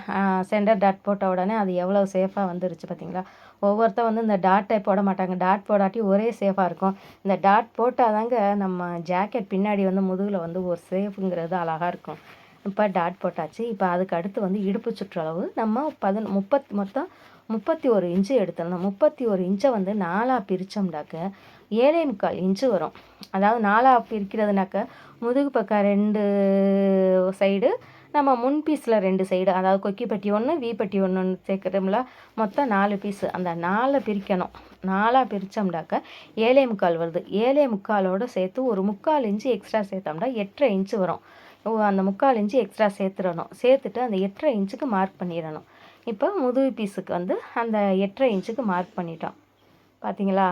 சென்டர் டாட் போட்ட உடனே அது எவ்வளோ சேஃபாக வந்துருச்சு பார்த்தீங்களா. ஒவ்வொருத்தர் வந்து இந்த டாட்டை போட மாட்டாங்க. டாட் போடாட்டி ஒரே சேஃபாக இருக்கும். இந்த டாட் போட்டால் தாங்க நம்ம ஜாக்கெட் பின்னாடி வந்து முதுகில் வந்து ஒரு சேஃபுங்கிறது அழகாக இருக்கும். இப்போ டாட் போட்டாச்சு. இப்போ அதுக்கு அடுத்து வந்து இடுப்பு சுற்றளவு நம்ம மொத்தம் 31 இன்ச்சு எடுத்துடணும். 31 இன்ச்சை வந்து 4ஆக பிரித்தோம்னாக்க 7.25 இன்ச்சு வரும். அதாவது 4ஆக பிரிக்கிறதுனாக்க முதுகு பக்கம் 2 சைடு நம்ம முன் பீஸில் 2 சைடு அதாவது கொக்கிப்பட்டி 1 வீப்பட்டி 1 சேர்க்குறோம்ல மொத்தம் 4 பீஸு. அந்த 4 பிரிக்கணும். 4ஆக பிரித்தோம்னாக்க 7.25 வருது. 7.25ஓடு சேர்த்து ஒரு 3/4 இன்ச்சு எக்ஸ்ட்ரா சேர்த்தோம்னா 8.5 இன்ச்சு வரும். அந்த 3/4 இன்ச்சு எக்ஸ்ட்ரா சேர்த்துடணும். சேர்த்துட்டு அந்த 8.5 இன்ச்சுக்கு மார்க் பண்ணிடணும். இப்போ முதுகு பீஸுக்கு வந்து அந்த 8.5 இன்ச்சுக்கு மார்க் பண்ணிட்டோம் பார்த்தீங்களா.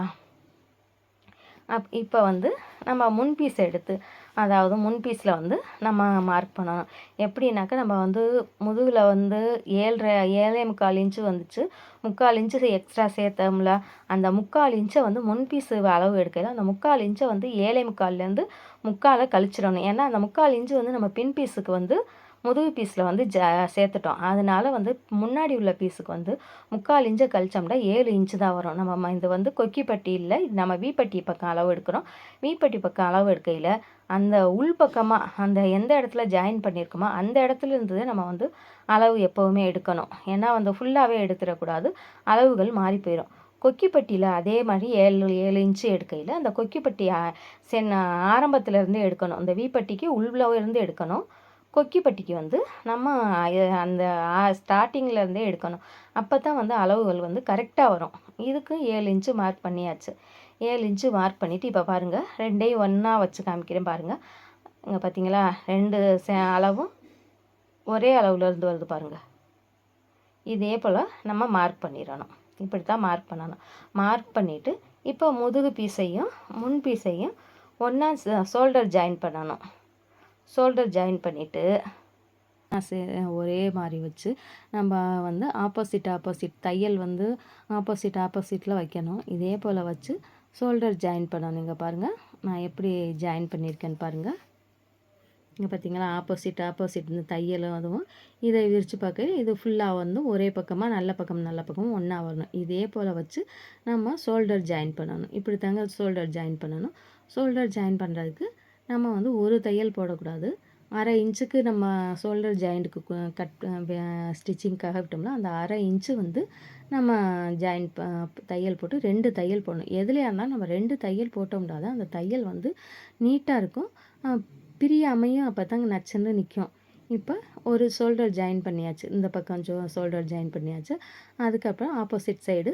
இப்போ வந்து நம்ம முன் பீஸ் எடுத்து அதாவது முன் பீஸில் வந்து நம்ம மார்க் பண்ணணும். எப்படின்னாக்கா நம்ம வந்து முதுகில் வந்து 7.25 இன்ச்சு வந்துச்சு. 3/4 இன்ச்சு எக்ஸ்ட்ரா சேர்த்தோம்ல அந்த 3/4 இன்ச்சை வந்து முன் பீஸு அளவு எடுக்கல. அந்த 3/4 இன்ச்சை வந்து 7.25லேருந்து 3/4 கழிச்சிடணும். ஏன்னா அந்த 3/4 இன்ச்சு வந்து நம்ம பின் பீஸுக்கு வந்து முதுகு பீஸில் வந்து சேர்த்துட்டோம். அதனால் வந்து முன்னாடி உள்ள பீஸுக்கு வந்து 3/4 இன்ச்சை கழிச்சோம்னா 7 இன்ச்சு தான் வரும். நம்ம இது வந்து கொக்கிப்பட்டி இல்லை, நம்ம வீப்பட்டி பக்கம் அளவு எடுக்கிறோம். வீப்பட்டி பக்கம் அளவு எடுக்கையில் அந்த உள் பக்கமாக அந்த எந்த இடத்துல ஜாயின் பண்ணியிருக்கோமோ அந்த இடத்துல இருந்து நம்ம வந்து அளவு எப்போவுமே எடுக்கணும். ஏன்னா வந்து ஃபுல்லாகவே எடுத்துடக்கூடாது, அளவுகள் மாறி போயிடும். கொக்கிப்பட்டியில் அதே மாதிரி 7 இன்ச்சு எடுக்கையில் அந்த கொக்கிப்பட்டி ஆரம்பத்துலேருந்து எடுக்கணும். அந்த வீப்பட்டிக்கு உள்ள இருந்து எடுக்கணும். கொக்கிப்பட்டிக்கு வந்து நம்ம அந்த ஸ்டார்டிங்லேருந்தே எடுக்கணும். அப்போ தான் வந்து அளவுகள் வந்து கரெக்டாக வரும். இதுக்கு 7 இன்ச்சு மார்க் பண்ணியாச்சு. 7 இன்ச்சு மார்க் பண்ணிவிட்டு இப்போ பாருங்கள் 2ஐயும் ஒன்றா வச்சு காமிக்கிறேன் பாருங்கள். இங்கே பார்த்தீங்களா 2 அளவும் ஒரே அளவுலேருந்து வருது பாருங்கள். இதே போல் நம்ம மார்க் பண்ணிடணும். இப்படி தான் மார்க் பண்ணணும். மார்க் பண்ணிவிட்டு இப்போ முதுகு பீஸையும் முன் பீஸையும் ஒன்றா ஷோல்டர் ஜாயின் பண்ணணும். ஷோல்டர் ஜாயின் பண்ணிவிட்டு ஒரே மாதிரி வச்சு நம்ம வந்து ஆப்போசிட் தையல் வந்து ஆப்போசிட்டில் வைக்கணும். இதே போல் வச்சு ஷோல்டர் ஜாயின் பண்ணணும். இங்கே பாருங்கள் நான் எப்படி ஜாயின் பண்ணியிருக்கேன்னு பாருங்கள். இங்கே பார்த்தீங்களா ஆப்போசிட் இந்த தையலும் அதுவும் இதை விரித்து பார்க்க இது ஃபுல்லாக வந்து ஒரே பக்கமாக நல்ல பக்கமும் ஒன்றா வரணும். இதே போல் வச்சு நம்ம ஷோல்டர் ஜாயின் பண்ணணும். இப்படி தாங்க ஷோல்டர் ஜாயின் பண்ணணும். ஷோல்டர் ஜாயின் பண்ணுறதுக்கு நம்ம வந்து ஒரு தையல் போடக்கூடாது. 1/2 இன்ச்சுக்கு நம்ம ஷோல்டர் ஜாயிண்ட்டுக்கு ஸ்டிச்சிங்க்காக விட்டோம்னா அந்த 1/2 இன்ச்சு வந்து நம்ம தையல் போட்டு 2 தையல் போடணும். எதுலையாக இருந்தாலும் நம்ம 2 தையல் போட்டோம்னா தான் அந்த தையல் வந்து நீட்டாக இருக்கும், பிரியாமையும் அப்போ தாங்க நச்சுன்னு நிற்கும். இப்போ ஒரு ஷோல்டர் ஜாயின் பண்ணியாச்சு. இந்த பக்கம் ஷோல்டர் ஜாயின் பண்ணியாச்சு. அதுக்கப்புறம் ஆப்போசிட் சைடு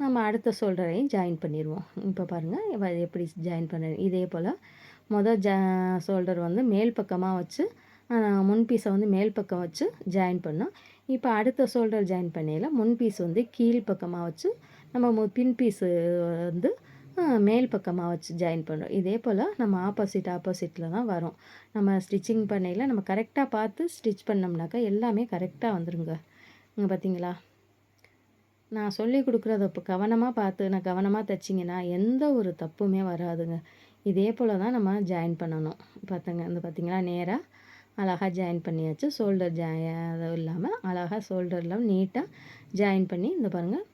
நம்ம அடுத்த ஷோல்டரையும் ஜாயின் பண்ணிடுவோம். இப்போ பாருங்கள் எப்படி ஜாயின் பண்ண இதே போல் ஷோல்டர் வந்து மேல் பக்கமாக வச்சு முன் பீஸை வந்து மேல் பக்கம் வச்சு ஜாயின் பண்ணோம். இப்போ அடுத்த ஷோல்டர் ஜாயின் பண்ணையில் முன் பீஸ் வந்து கீழ் பக்கமாக வச்சு நம்ம பின் பீஸு வந்து மேல் பக்கமாக வச்சு ஜாயின் பண்ணுறோம். இதே போல் நம்ம ஆப்போசிட்டில் தான் வரும். நம்ம ஸ்டிச்சிங் பண்ணையில் நம்ம கரெக்டாக பார்த்து ஸ்டிச் பண்ணோம்னாக்கா எல்லாமே கரெக்டாக வந்துருங்க. இங்கே பார்த்தீங்களா நான் சொல்லி கொடுக்குறத இப்போ கவனமாக தைச்சிங்கன்னா எந்த ஒரு தப்புமே வராதுங்க. இதே போல் தான் நம்ம ஜாயின் பண்ணணும். பார்த்தீங்களா நேராக அழகாக ஜாயின் பண்ணியாச்சு. ஷோல்டர் அதுவும் இல்லாமல் அழகாக ஷோல்டரில் நீட்டாக ஜாயின் பண்ணி இந்த பாருங்கள்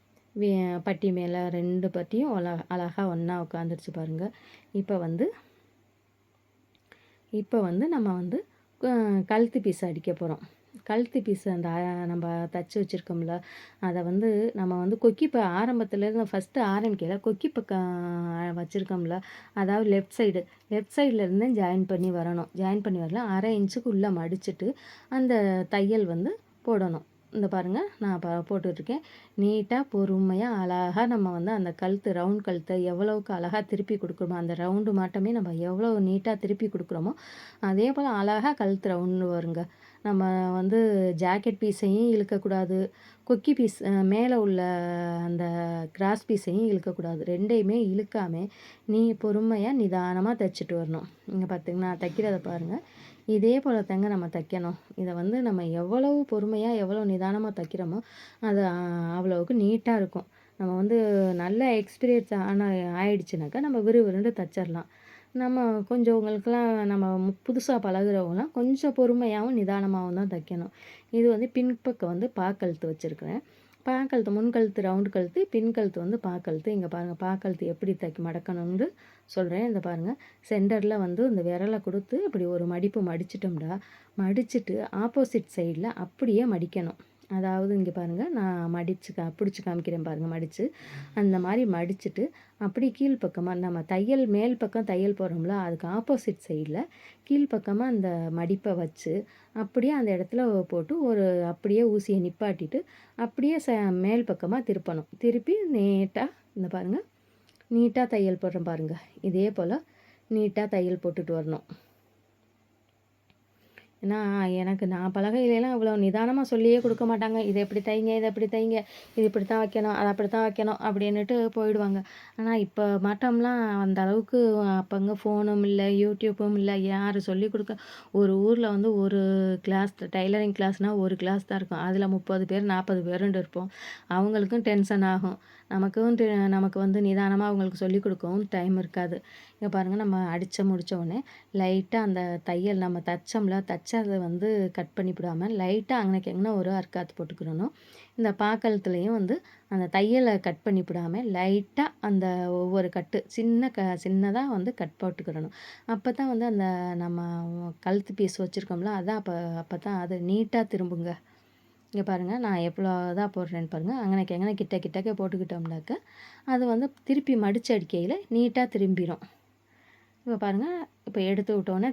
பட்டி மேலே 2 பட்டியும் அழகாக ஒன்றா உட்காந்துருச்சு பாருங்கள். இப்போ வந்து நம்ம வந்து கழுத்து பீஸ் அடிக்க போகிறோம். கழுத்து பீஸு அந்த நம்ம தச்சு வச்சுருக்கோம்ல அதை வந்து நம்ம வந்து ஆரம்பத்துலேருந்து ஃபஸ்ட்டு ஆரம்பிக்கையில் கொக்கி பக்கம் வச்சுருக்கோம்ல அதாவது லெஃப்ட் சைட்லேருந்து ஜாயின் பண்ணி வரணும். ஜாயின் பண்ணி வரலாம் 1/2 இன்ச்சுக்கு உள்ளே மடிச்சுட்டு அந்த தையல் வந்து போடணும். இந்த பாருங்கள் நான் போட்டுட்ருக்கேன். நீட்டாக பொறுமையாக அழகாக நம்ம வந்து அந்த கழுத்து ரவுண்ட் கழுத்தை எவ்வளவுக்கு அழகாக திருப்பி கொடுக்குறோமோ, அந்த ரவுண்டு மாட்டமே நம்ம எவ்வளோ நீட்டாக திருப்பி கொடுக்குறோமோ அதே போல் அழகாக கழுத்து ரவுண்டு வருங்க. நம்ம வந்து ஜாக்கெட் பீஸையும் இழுக்கக்கூடாது, கொக்கி பீஸ் மேலே உள்ள அந்த கிராஸ் பீஸையும் இழுக்கக்கூடாது. 2யுமே இழுக்காமல் நீ பொறுமையாக நிதானமாக தைச்சிட்டு வரணும். இங்கே பார்த்தீங்கன்னா நான் தைக்கிறத பாருங்கள். இதே போல் தாங்க நம்ம தைக்கணும். இதை வந்து நம்ம எவ்வளவு பொறுமையாக எவ்வளோ நிதானமாக தைக்கிறோமோ அது அவ்வளோவுக்கு நீட்டாக இருக்கும். நம்ம வந்து நல்ல எக்ஸ்பீரியன்ஸ் ஆயிடுச்சுனாக்கா நம்ம விறுவிறுன்னு தைச்சிடலாம். நம்ம கொஞ்சம் உங்களுக்கெல்லாம் நம்ம புதுசாக பழகுறவங்களாம் கொஞ்சம் பொறுமையாகவும் நிதானமாகவும் தான் தைக்கணும். இது வந்து பின்பக்கம் வந்து பாக்கழுத்து வச்சுருக்கிறேன். பாக்கழுத்து முன்கழுத்து ரவுண்டு கழுத்து, பின்கழுத்து வந்து பாக்கழுத்து. இங்கே பாருங்கள் பாக்கழுத்து எப்படி மடக்கணும்னு சொல்கிறேன். இந்த பாருங்கள் சென்டரில் வந்து இந்த விரலை கொடுத்து இப்படி ஒரு மடிப்பு மடிச்சிட்டோம்டா, மடிச்சுட்டு ஆப்போசிட் சைடில் அப்படியே மடிக்கணும். அதாவது இங்கே பாருங்கள் நான் பிடிச்சி காமிக்கிறேன் பாருங்கள். மடித்து அந்த மாதிரி மடிச்சுட்டு அப்படி கீழ்ப்பக்கமாக நம்ம தையல் மேல் பக்கம் தையல் போடுறோம்ல அதுக்கு ஆப்போசிட் சைடில் கீழ்ப்பக்கமாக அந்த மடிப்பை வச்சு அப்படியே அந்த இடத்துல போட்டு ஒரு அப்படியே ஊசியை நிப்பாட்டிட்டு அப்படியே மேல் பக்கமாக திருப்பணும். திருப்பி நீட்டாக இந்த பாருங்கள் நீட்டாக தையல் போடுறேன் பாருங்கள். இதே போல் நீட்டாக தையல் போட்டுட்டு வரணும். ஏன்னா நான் பலகையிலலாம் இவ்வளோ நிதானமாக சொல்லியே கொடுக்க மாட்டாங்க. இதை எப்படி தைங்க, இதை எப்படி தைங்க, இது இப்படி தான் வைக்கணும், அதை அப்படி தான் வைக்கணும் அப்படின்னுட்டு போயிடுவாங்க. ஆனால் இப்போ மாட்டோம்லாம் அந்த அளவுக்கு அப்போங்க ஃபோனும் இல்லை, யூடியூப்பும் இல்லை, யார் சொல்லிக் கொடுக்க. ஒரு ஊரில் வந்து ஒரு கிளாஸ் டைலரிங் கிளாஸ்னால் ஒரு கிளாஸ் தான் இருக்கும். அதில் 30 பேர் 40 பேருன்ட்டு இருப்போம். அவங்களுக்கும் டென்ஷன் ஆகும். நமக்கு வந்து நிதானமாக அவங்களுக்கு சொல்லிக் கொடுக்கவும் டைம் இருக்காது. இங்கே பாருங்கள் நம்ம முடித்த உடனே லைட்டாக அந்த தையல் நம்ம தைச்சதை வந்து கட் பண்ணிவிடாமல் லைட்டாக அங்கனைக்கு ஒரு அர்க்காத்து போட்டுக்கிறணும். இந்த பாக்கழுத்துலேயும் வந்து அந்த தையலை கட் பண்ணிவிடாமல் லைட்டாக அந்த ஒவ்வொரு கட்டு சின்னதாக வந்து கட் போட்டுக்கிறணும். அப்போ தான் வந்து அந்த நம்ம கழுத்து பீஸ் வச்சுருக்கோம்ல அதான் அப்போ தான் அது நீட்டாக திரும்புங்க. இங்கே பாருங்கள் நான் எவ்வளோ தான் போடுறேன்னு பாருங்கள். அங்கனைக்கு கிட்டக்க போட்டுக்கிட்டோம்னாக்க அது வந்து திருப்பி மடித்து அடிக்கையில் நீட்டாக திரும்பிடும். இப்போ பாருங்கள் இப்போ எடுத்து விட்டோன்னே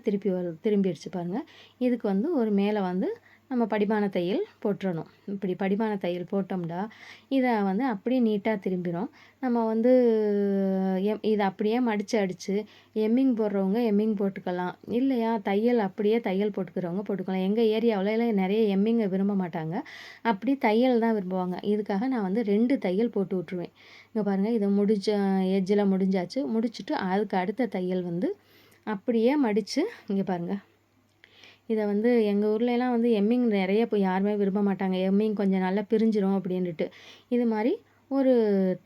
திரும்பிடுச்சு பாருங்கள். இதுக்கு வந்து ஒரு மேலே வந்து நம்ம படிமான தையல் போட்டுறணும். இப்படி படிமான தையல் போட்டோம்னா இதை வந்து அப்படியே நீட்டாக திரும்பிடும். நம்ம வந்து இதை அப்படியே அடித்து எம்மிங் போடுறவங்க எம்மிங் போட்டுக்கலாம். இல்லையா அப்படியே தையல் போட்டுக்கிறவங்க போட்டுக்கலாம். எங்கள் ஏரியாவில் நிறைய எம்மிங்கை விரும்ப மாட்டாங்க. அப்படி தையல் தான் விரும்புவாங்க. இதுக்காக நான் வந்து 2 தையல் போட்டு விட்ருவேன். இங்கே பாருங்கள் இதை எட்ஜில் முடிஞ்சாச்சு. முடிச்சுட்டு அதுக்கு அடுத்த தையல் வந்து அப்படியே மடித்து இங்கே பாருங்கள். இதை வந்து எங்கள் ஊர்லலாம் வந்து எம்மிங் நிறைய யாருமே விரும்ப மாட்டாங்க. எம்மிங் கொஞ்சம் நல்லா பிரிஞ்சிரும் அப்படின்ட்டு. இது மாதிரி ஒரு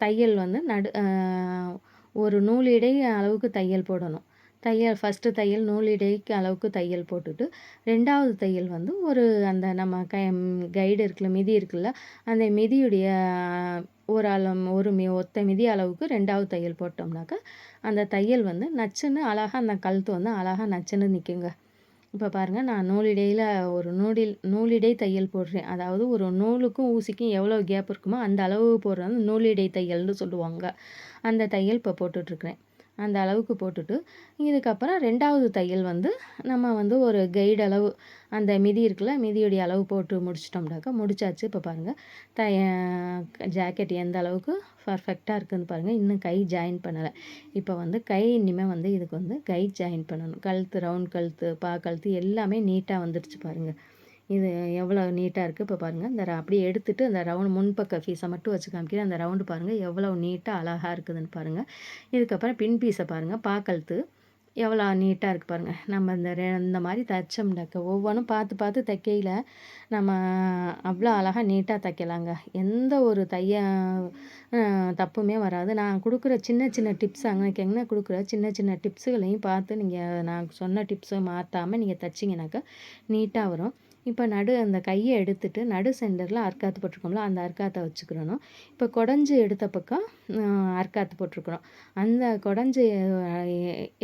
தையல் வந்து ஒரு நூலிடை அளவுக்கு தையல் போடணும். ஃபஸ்ட்டு தையல் நூலிடைக்கு அளவுக்கு தையல் போட்டுட்டு 2வது தையல் வந்து ஒரு அந்த நம்ம கைடு இருக்குல்ல, மிதி இருக்குல்ல, அந்த மிதியுடைய ஒத்த மிதி அளவுக்கு 2வது தையல் போட்டோம்னாக்கா அந்த தையல் வந்து நச்சுன்னு அழகாக அந்த கழுத்து வந்து அழகாக நச்சுன்னு நிற்குங்க. இப்போ பாருங்கள் நான் ஒரு நூலிடை தையல் போடுறேன். அதாவது ஒரு நூலுக்கும் ஊசிக்கும் எவ்வளோ கேப் இருக்குமோ அந்த அளவு போடுறது நூலிடை தையல்னு சொல்லுவாங்க. அந்த தையல் இப்போ போட்டுட்ருக்குறேன். அந்த அளவுக்கு போட்டுட்டு இதுக்கப்புறம் 2வது தையல் வந்து நம்ம வந்து ஒரு கைடு அளவு அந்த மிதி இருக்குல்ல, மிதியுடைய அளவு போட்டு முடிச்சிட்டோம்னாக்கா முடிச்சாச்சு. இப்போ பாருங்கள் ஜாக்கெட் எந்த அளவுக்கு பர்ஃபெக்டாக இருக்குதுன்னு பாருங்கள். இன்னும் கை ஜாயின் பண்ணலை. இப்போ வந்து இனிமேல் வந்து இதுக்கு வந்து கை ஜாயின் பண்ணணும். கழுத்து ரவுண்ட் கழுத்து கழுத்து எல்லாமே நீட்டாக வந்துடுச்சு பாருங்கள். இது எவ்வளோ நீட்டாக இருக்குது. இப்போ பாருங்கள் இந்த அப்படியே எடுத்துகிட்டு அந்த ரவுண்டு முன்பக்க பீஸை மட்டும் வச்சு காமிக்கிறேன். அந்த ரவுண்டு பாருங்கள் எவ்வளோ நீட்டாக அழகாக இருக்குதுன்னு பாருங்கள். இதுக்கப்புறம் பின் பீஸை பாருங்கள். கழுத்து எவ்வளோ நீட்டாக இருக்குது பாருங்கள். நம்ம இந்த மாதிரி தைச்சோம்னாக்க ஒவ்வொன்றும் பார்த்து தைக்கையில் நம்ம அவ்வளோ அழகாக நீட்டாக தைக்கலாங்க. எந்த ஒரு தப்புமே வராது. நான் கொடுக்குற சின்ன டிப்ஸ் அங்கே கொடுக்குற சின்ன டிப்ஸுகளையும் பார்த்து நீங்கள் நான் சொன்ன டிப்ஸை மாற்றாமல் நீங்கள் தைச்சிங்கனாக்கா நீட்டாக வரும். இப்போ அந்த கையை எடுத்துட்டு நடு சென்டரில் அர்க்காத்து போட்டிருக்கோம்ல அந்த அர்க்காத்தை வச்சுக்கிறணும். இப்போ குடஞ்சி எடுத்த பக்கம் அர்க்காத்து போட்டிருக்கிறோம். அந்த குடஞ்சி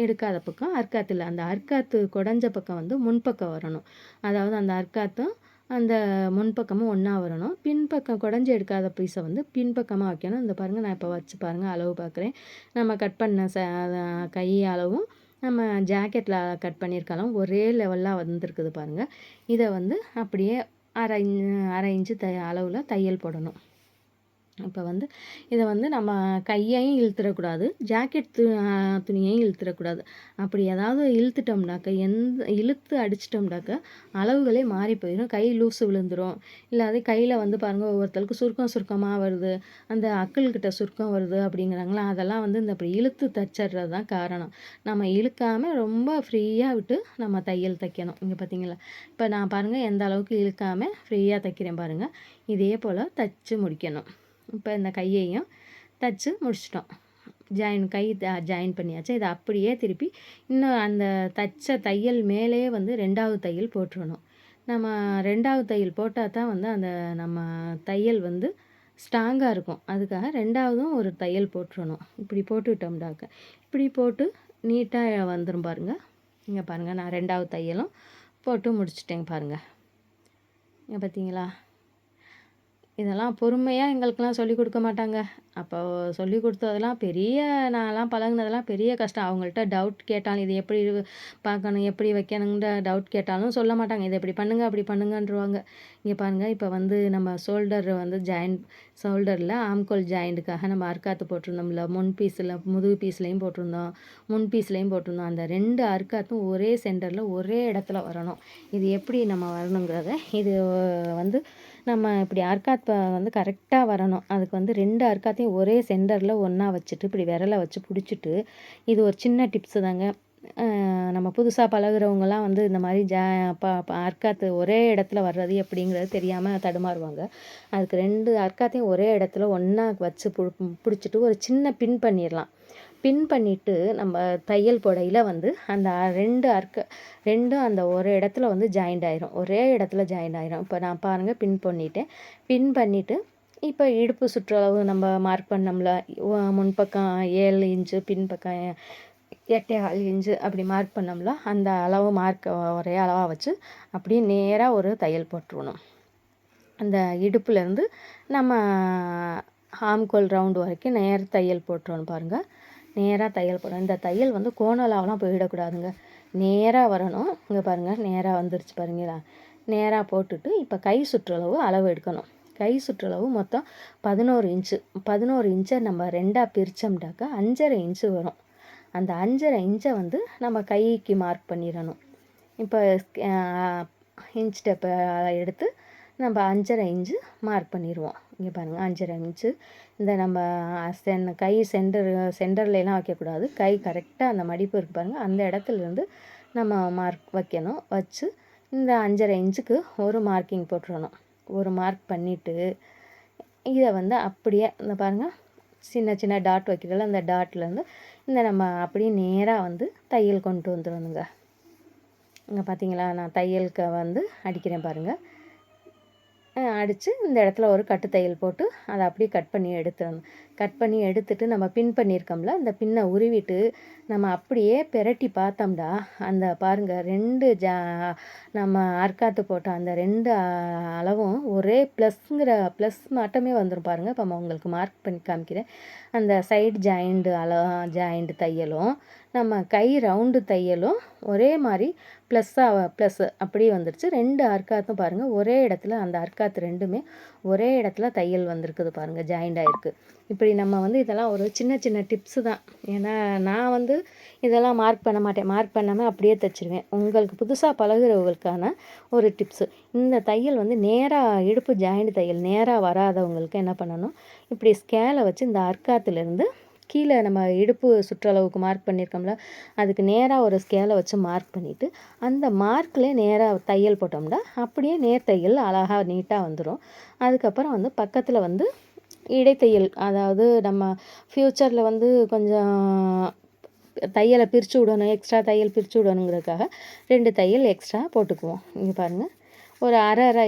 எடுக்காத பக்கம் அர்க்காத்து இல்லை. அந்த அர்க்காத்து குடஞ்ச பக்கம் வந்து முன்பக்கம் வரணும். அதாவது அந்த அர்க்காத்தும் அந்த முன்பக்கமும் ஒன்றா வரணும். பின்பக்கம் குடஞ்சி எடுக்காத பீஸை வந்து பின்பக்கமாக வைக்கணும். இந்த பாருங்கள் நான் இப்போ வச்சு பாருங்கள் அளவு பார்க்குறேன். நம்ம கட் பண்ண கை அளவும் நம்ம ஜாக்கெட்டில் கட் பண்ணியிருக்கலாம் ஒரே லெவலாக வந்திருக்குது பாருங்கள். இதை வந்து அப்படியே அரை இன்ச்சு அளவில் தையல் போடணும். இப்போ வந்து இதை வந்து நம்ம கையையும் இழுத்துடக்கூடாது, ஜாக்கெட் துணியையும் இழுத்துடக்கூடாது. அப்படி ஏதாவது இழுத்துட்டோம்னாக்க, இழுத்து அடிச்சிட்டோம்னாக்க அளவுகளே மாறி போயிடும், கை லூஸு விழுந்துடும். இல்லாத கையில் வந்து பாருங்கள், ஒவ்வொருத்தருக்கு சுருக்கமாக வருது, அந்த அக்கள்கிட்ட சுருக்கம் வருது அப்படிங்கிறாங்களா, அதெல்லாம் வந்து இந்த இப்படி இழுத்து தைச்சிட்றது தான் காரணம். நம்ம இழுக்காமல் ரொம்ப ஃப்ரீயாக விட்டு நம்ம தையல் தைக்கணும். இங்கே பார்த்தீங்களா, இப்போ நான் பாருங்கள் எந்த அளவுக்கு இழுக்காமல் ஃப்ரீயாக தைக்கிறேன் பாருங்கள். இதே போல் தைச்சு முடிக்கணும். இப்போ இந்த கையையும் தைச்சு முடிச்சிட்டோம். ஜாயின் பண்ணியாச்சு. இதை அப்படியே திருப்பி இன்னும் அந்த தைச்ச தையல் மேலேயே வந்து 2வது தையல் போட்டுருணும். நம்ம 2வது தையல் போட்டால் தான் வந்து அந்த நம்ம தையல் வந்து ஸ்ட்ராங்காக இருக்கும். அதுக்காக 2வதும் ஒரு தையல் போட்டுருணும். இப்படி போட்டுக்கிட்டோம்டாக்க இப்படி போட்டு நீட்டாக வந்துடும் பாருங்கள். இங்கே பாருங்கள், நான் 2வது தையலும் போட்டு முடிச்சிட்டேங்க பாருங்கள். இங்கே பார்த்தீங்களா, இதெல்லாம் பொறுமையாக எங்களுக்கெல்லாம் சொல்லிக் கொடுக்க மாட்டாங்க. அப்போ சொல்லிக் கொடுத்ததெல்லாம் நான்லாம் பழகுனதெல்லாம் பெரிய கஷ்டம். அவங்கள்ட்ட டவுட் கேட்டாலும், இது எப்படி பார்க்கணும், எப்படி வைக்கணுங்கிற டவுட் கேட்டாலும் சொல்ல மாட்டாங்க. இதை இப்படி பண்ணுங்க, அப்படி பண்ணுங்கன்றுவாங்க. இங்கே பாருங்கள், இப்போ வந்து நம்ம ஷோல்டர் வந்து ஷோல்டரில் ஆம்கோல் ஜாயிண்ட்டுக்காக நம்ம அர்க்காத்து போட்டிருந்தோம்ல, முன் பீஸில் முதுகு பீஸ்லேயும் போட்டிருந்தோம், முன் பீஸ்லேயும் போட்டிருந்தோம். அந்த 2 அர்க்காத்தும் ஒரே சென்டரில் ஒரே இடத்துல வரணும். இது எப்படி நம்ம வரணுங்கிறத, இது வந்து நம்ம இப்படி அர்க்காத் வந்து கரெக்டாக வரணும். அதுக்கு வந்து 2 அர்க்காத்தையும் ஒரே சென்டரில் ஒன்றா வச்சுட்டு இப்படி விரலை வச்சு பிடிச்சிட்டு, இது ஒரு சின்ன டிப்ஸு தாங்க. நம்ம புதுசாக பழகுறவங்கலாம் வந்து இந்த மாதிரி அர்க்காத்து ஒரே இடத்துல வர்றது எப்படிங்கிறது தெரியாமல் தடுமாறுவாங்க. அதுக்கு 2 அர்க்காத்தையும் ஒரே இடத்துல ஒன்றா வச்சு பிடிச்சிட்டு ஒரு சின்ன பின் பண்ணிடலாம். பின் பண்ணிவிட்டு நம்ம தையல் போடையில் வந்து அந்த 2 அந்த ஒரு இடத்துல வந்து ஜாயிண்ட் ஆயிரும், ஒரே இடத்துல ஜாயிண்ட் ஆயிரும். இப்போ நான் பாருங்கள் பின் பண்ணிட்டேன். பின் பண்ணிவிட்டு இப்போ இடுப்பு சுற்றளவு நம்ம மார்க் பண்ணோம்ல, முன்பக்கம் 7 இன்ச்சு, பின்பக்கம் 8.25 இன்ச்சு அப்படி மார்க் பண்ணோம்ல, அந்த அளவு ஒரே அளவாக வச்சு அப்படியே நேராக ஒரு தையல் போட்டுருணும். அந்த இடுப்புலேருந்து நம்ம ஆம்கோல் ரவுண்டு வரைக்கும் தையல் போட்டுருவோம் பாருங்கள். நேராக தையல் போடணும். இந்த தையல் வந்து கோணலாவெலாம் போயிடக்கூடாதுங்க, நேராக வரணும். இங்கே பாருங்கள், நேராக வந்துருச்சு பாருங்களா. நேராக போட்டுட்டு இப்போ கை சுற்றளவு அளவு எடுக்கணும். கை சுற்றளவு மொத்தம் 11 இன்ச்சை நம்ம 2ஆக பிரித்தோம்னாக்கா 5.5 இன்ச்சு வரும். அந்த 5.5 இன்ச்சை வந்து நம்ம கைக்கு மார்க் பண்ணிடணும். இப்போ இன்ச் டேப்பை எடுத்து நம்ம 5.5 இன்ச்சு மார்க் பண்ணிடுவோம். இங்கே பாருங்கள், 5.5 இன்ச்சு. இந்த நம்ம கை சென்டர்லாம் வைக்கக்கூடாது. கை கரெக்டாக அந்த மடிப்பு இருக்குது பாருங்கள், அந்த இடத்துலேருந்து நம்ம மார்க் வைக்கணும். வச்சு இந்த 5.5 இன்ச்சுக்கு ஒரு மார்க்கிங் போட்டுடணும். ஒரு மார்க் பண்ணிவிட்டு இதை வந்து அப்படியே இந்த பாருங்கள், சின்ன சின்ன டாட் வைக்கிறதில்ல, அந்த டாட்லேருந்து இந்த நம்ம அப்படியே நேராக வந்து தையல் கொண்டு வந்துடணுங்க. இங்கே பார்த்தீங்களா, நான் தையலுக்கு வந்து அடிக்கிறேன் பாருங்கள். அடித்து இந்த இடத்துல ஒரு கட்டு தையல் போட்டு அதை அப்படியே கட் பண்ணி எடுத்துடணும். கட் பண்ணி எடுத்துட்டு நம்ம பின் பண்ணியிருக்கோம்ல, அந்த பின்னை உருவிட்டு நம்ம அப்படியே பெரட்டி பார்த்தோம்டா, அந்த பாருங்கள் 2 நம்ம அர்க்காத்து போட்ட அந்த 2 அளவும் ஒரே ப்ளஸ் மட்டுமே வந்துடும் பாருங்கள். இப்போ உங்களுக்கு மார்க் பண்ணி காமிக்கிறேன். அந்த சைடு ஜாயிண்ட் தையலும் நம்ம கை ரவுண்டு தையலும் ஒரே மாதிரி ப்ளஸ் அப்படியே வந்துருச்சு. 2 அர்க்காத்தும் பாருங்கள் ஒரே இடத்துல, அந்த அர்க்காத்து 2மே ஒரே இடத்துல தையல் வந்திருக்குது பாருங்கள், ஜாயிண்ட் ஆகிருக்கு. இப்படி நம்ம வந்து இதெல்லாம் ஒரு சின்ன சின்ன டிப்ஸு தான். ஏன்னா நான் வந்து இதெல்லாம் மார்க் பண்ண மாட்டேன், மார்க் பண்ணாமல் அப்படியே தைச்சிருவேன். உங்களுக்கு புதுசாக பழகுறவங்களுக்கான ஒரு டிப்ஸு. இந்த தையல் வந்து நேராக இடுப்பு ஜாயிண்ட் தையல் நேராக வராதவங்களுக்கு என்ன பண்ணணும், இப்படி ஸ்கேலை வச்சு இந்த அர்க்காத்துலேருந்து கீழே நம்ம இடுப்பு சுற்றளவுக்கு மார்க் பண்ணியிருக்கோம்ல, அதுக்கு நேராக ஒரு ஸ்கேலை வச்சு மார்க் பண்ணிவிட்டு அந்த மார்க்கில் நேராக தையல் போட்டோம்னா அப்படியே நேர் தையல் அழகாக நீட்டாக வந்துடும். அதுக்கப்புறம் வந்து பக்கத்தில் வந்து இடைத்தையல், அதாவது நம்ம ஃப்யூச்சரில் வந்து கொஞ்சம் தையலை பிரித்து விடணும், எக்ஸ்ட்ரா தையல் பிரித்து விடணுங்கிறதுக்காக 2 தையல் எக்ஸ்ட்ரா போட்டுக்குவோம். இங்கே பாருங்கள், ஒரு அரை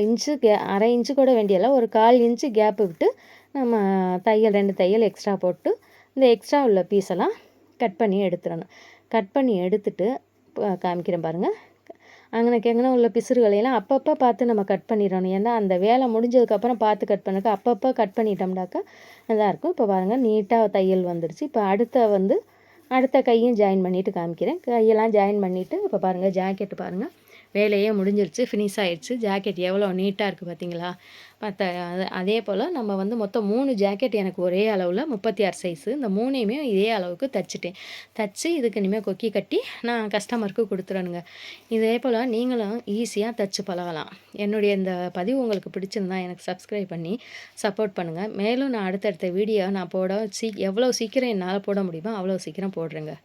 இன்ச்சு கூட வேண்டியதில்லை, ஒரு 1/4 இன்ச்சு கேப்பு விட்டு நம்ம 2 தையல் எக்ஸ்ட்ரா போட்டு இந்த எக்ஸ்ட்ரா உள்ள பீஸெல்லாம் கட் பண்ணி எடுத்துடணும். கட் பண்ணி எடுத்துட்டு காமிக்கிறேன் பாருங்கள். அங்கனக்கு உள்ள பிசுறுகளையெல்லாம் அப்பப்போ பார்த்து நம்ம கட் பண்ணிடணும். ஏன்னா அந்த வேலை முடிஞ்சதுக்கப்புறம் பார்த்து கட் பண்ணக்க அப்பப்போ கட் பண்ணிட்டோம்னாக்கா நல்லா இருக்கும். இப்போ பாருங்கள், நீட்டாக தையல் வந்துடுச்சு. இப்போ அடுத்த கையும் ஜாயின் பண்ணிவிட்டு காமிக்கிறேன். கையெல்லாம் ஜாயின் பண்ணிவிட்டு இப்போ பாருங்கள், ஜாக்கெட்டு பாருங்கள் வேலையே முடிஞ்சிருச்சு. ஃபினிஷ் ஆயிடுச்சு. ஜாக்கெட் எவ்வளோ நீட்டா இருக்கு பார்த்தீங்களா? அதே போல நம்ம வந்து மொத்தம் 3 ஜாக்கெட் எனக்கு ஒரே அளவுல 36 சைஸு. இந்த 3யுமே இதே அளவுக்கு தச்சுட்டேன். தச்சு இதுக்கு இனிமே கொக்கி கட்டி நான் கஸ்டமருக்கு குடுத்துறணுங்க. இதே போல நீங்களும் ஈஸியா தச்சு பழகலாம். என்னுடைய இந்த பதிவு உங்களுக்கு பிடிச்சிருந்தா எனக்கு சப்ஸ்கிரைப் பண்ணி சப்போர்ட் பண்ணுங்க. மேலும் நான் அடுத்தடுத்த வீடியோ நான் போட எவ்வளோ சீக்கிரம் என்னால போட முடியுமோ அவ்வளோ சீக்கிரம் போடுறேங்க.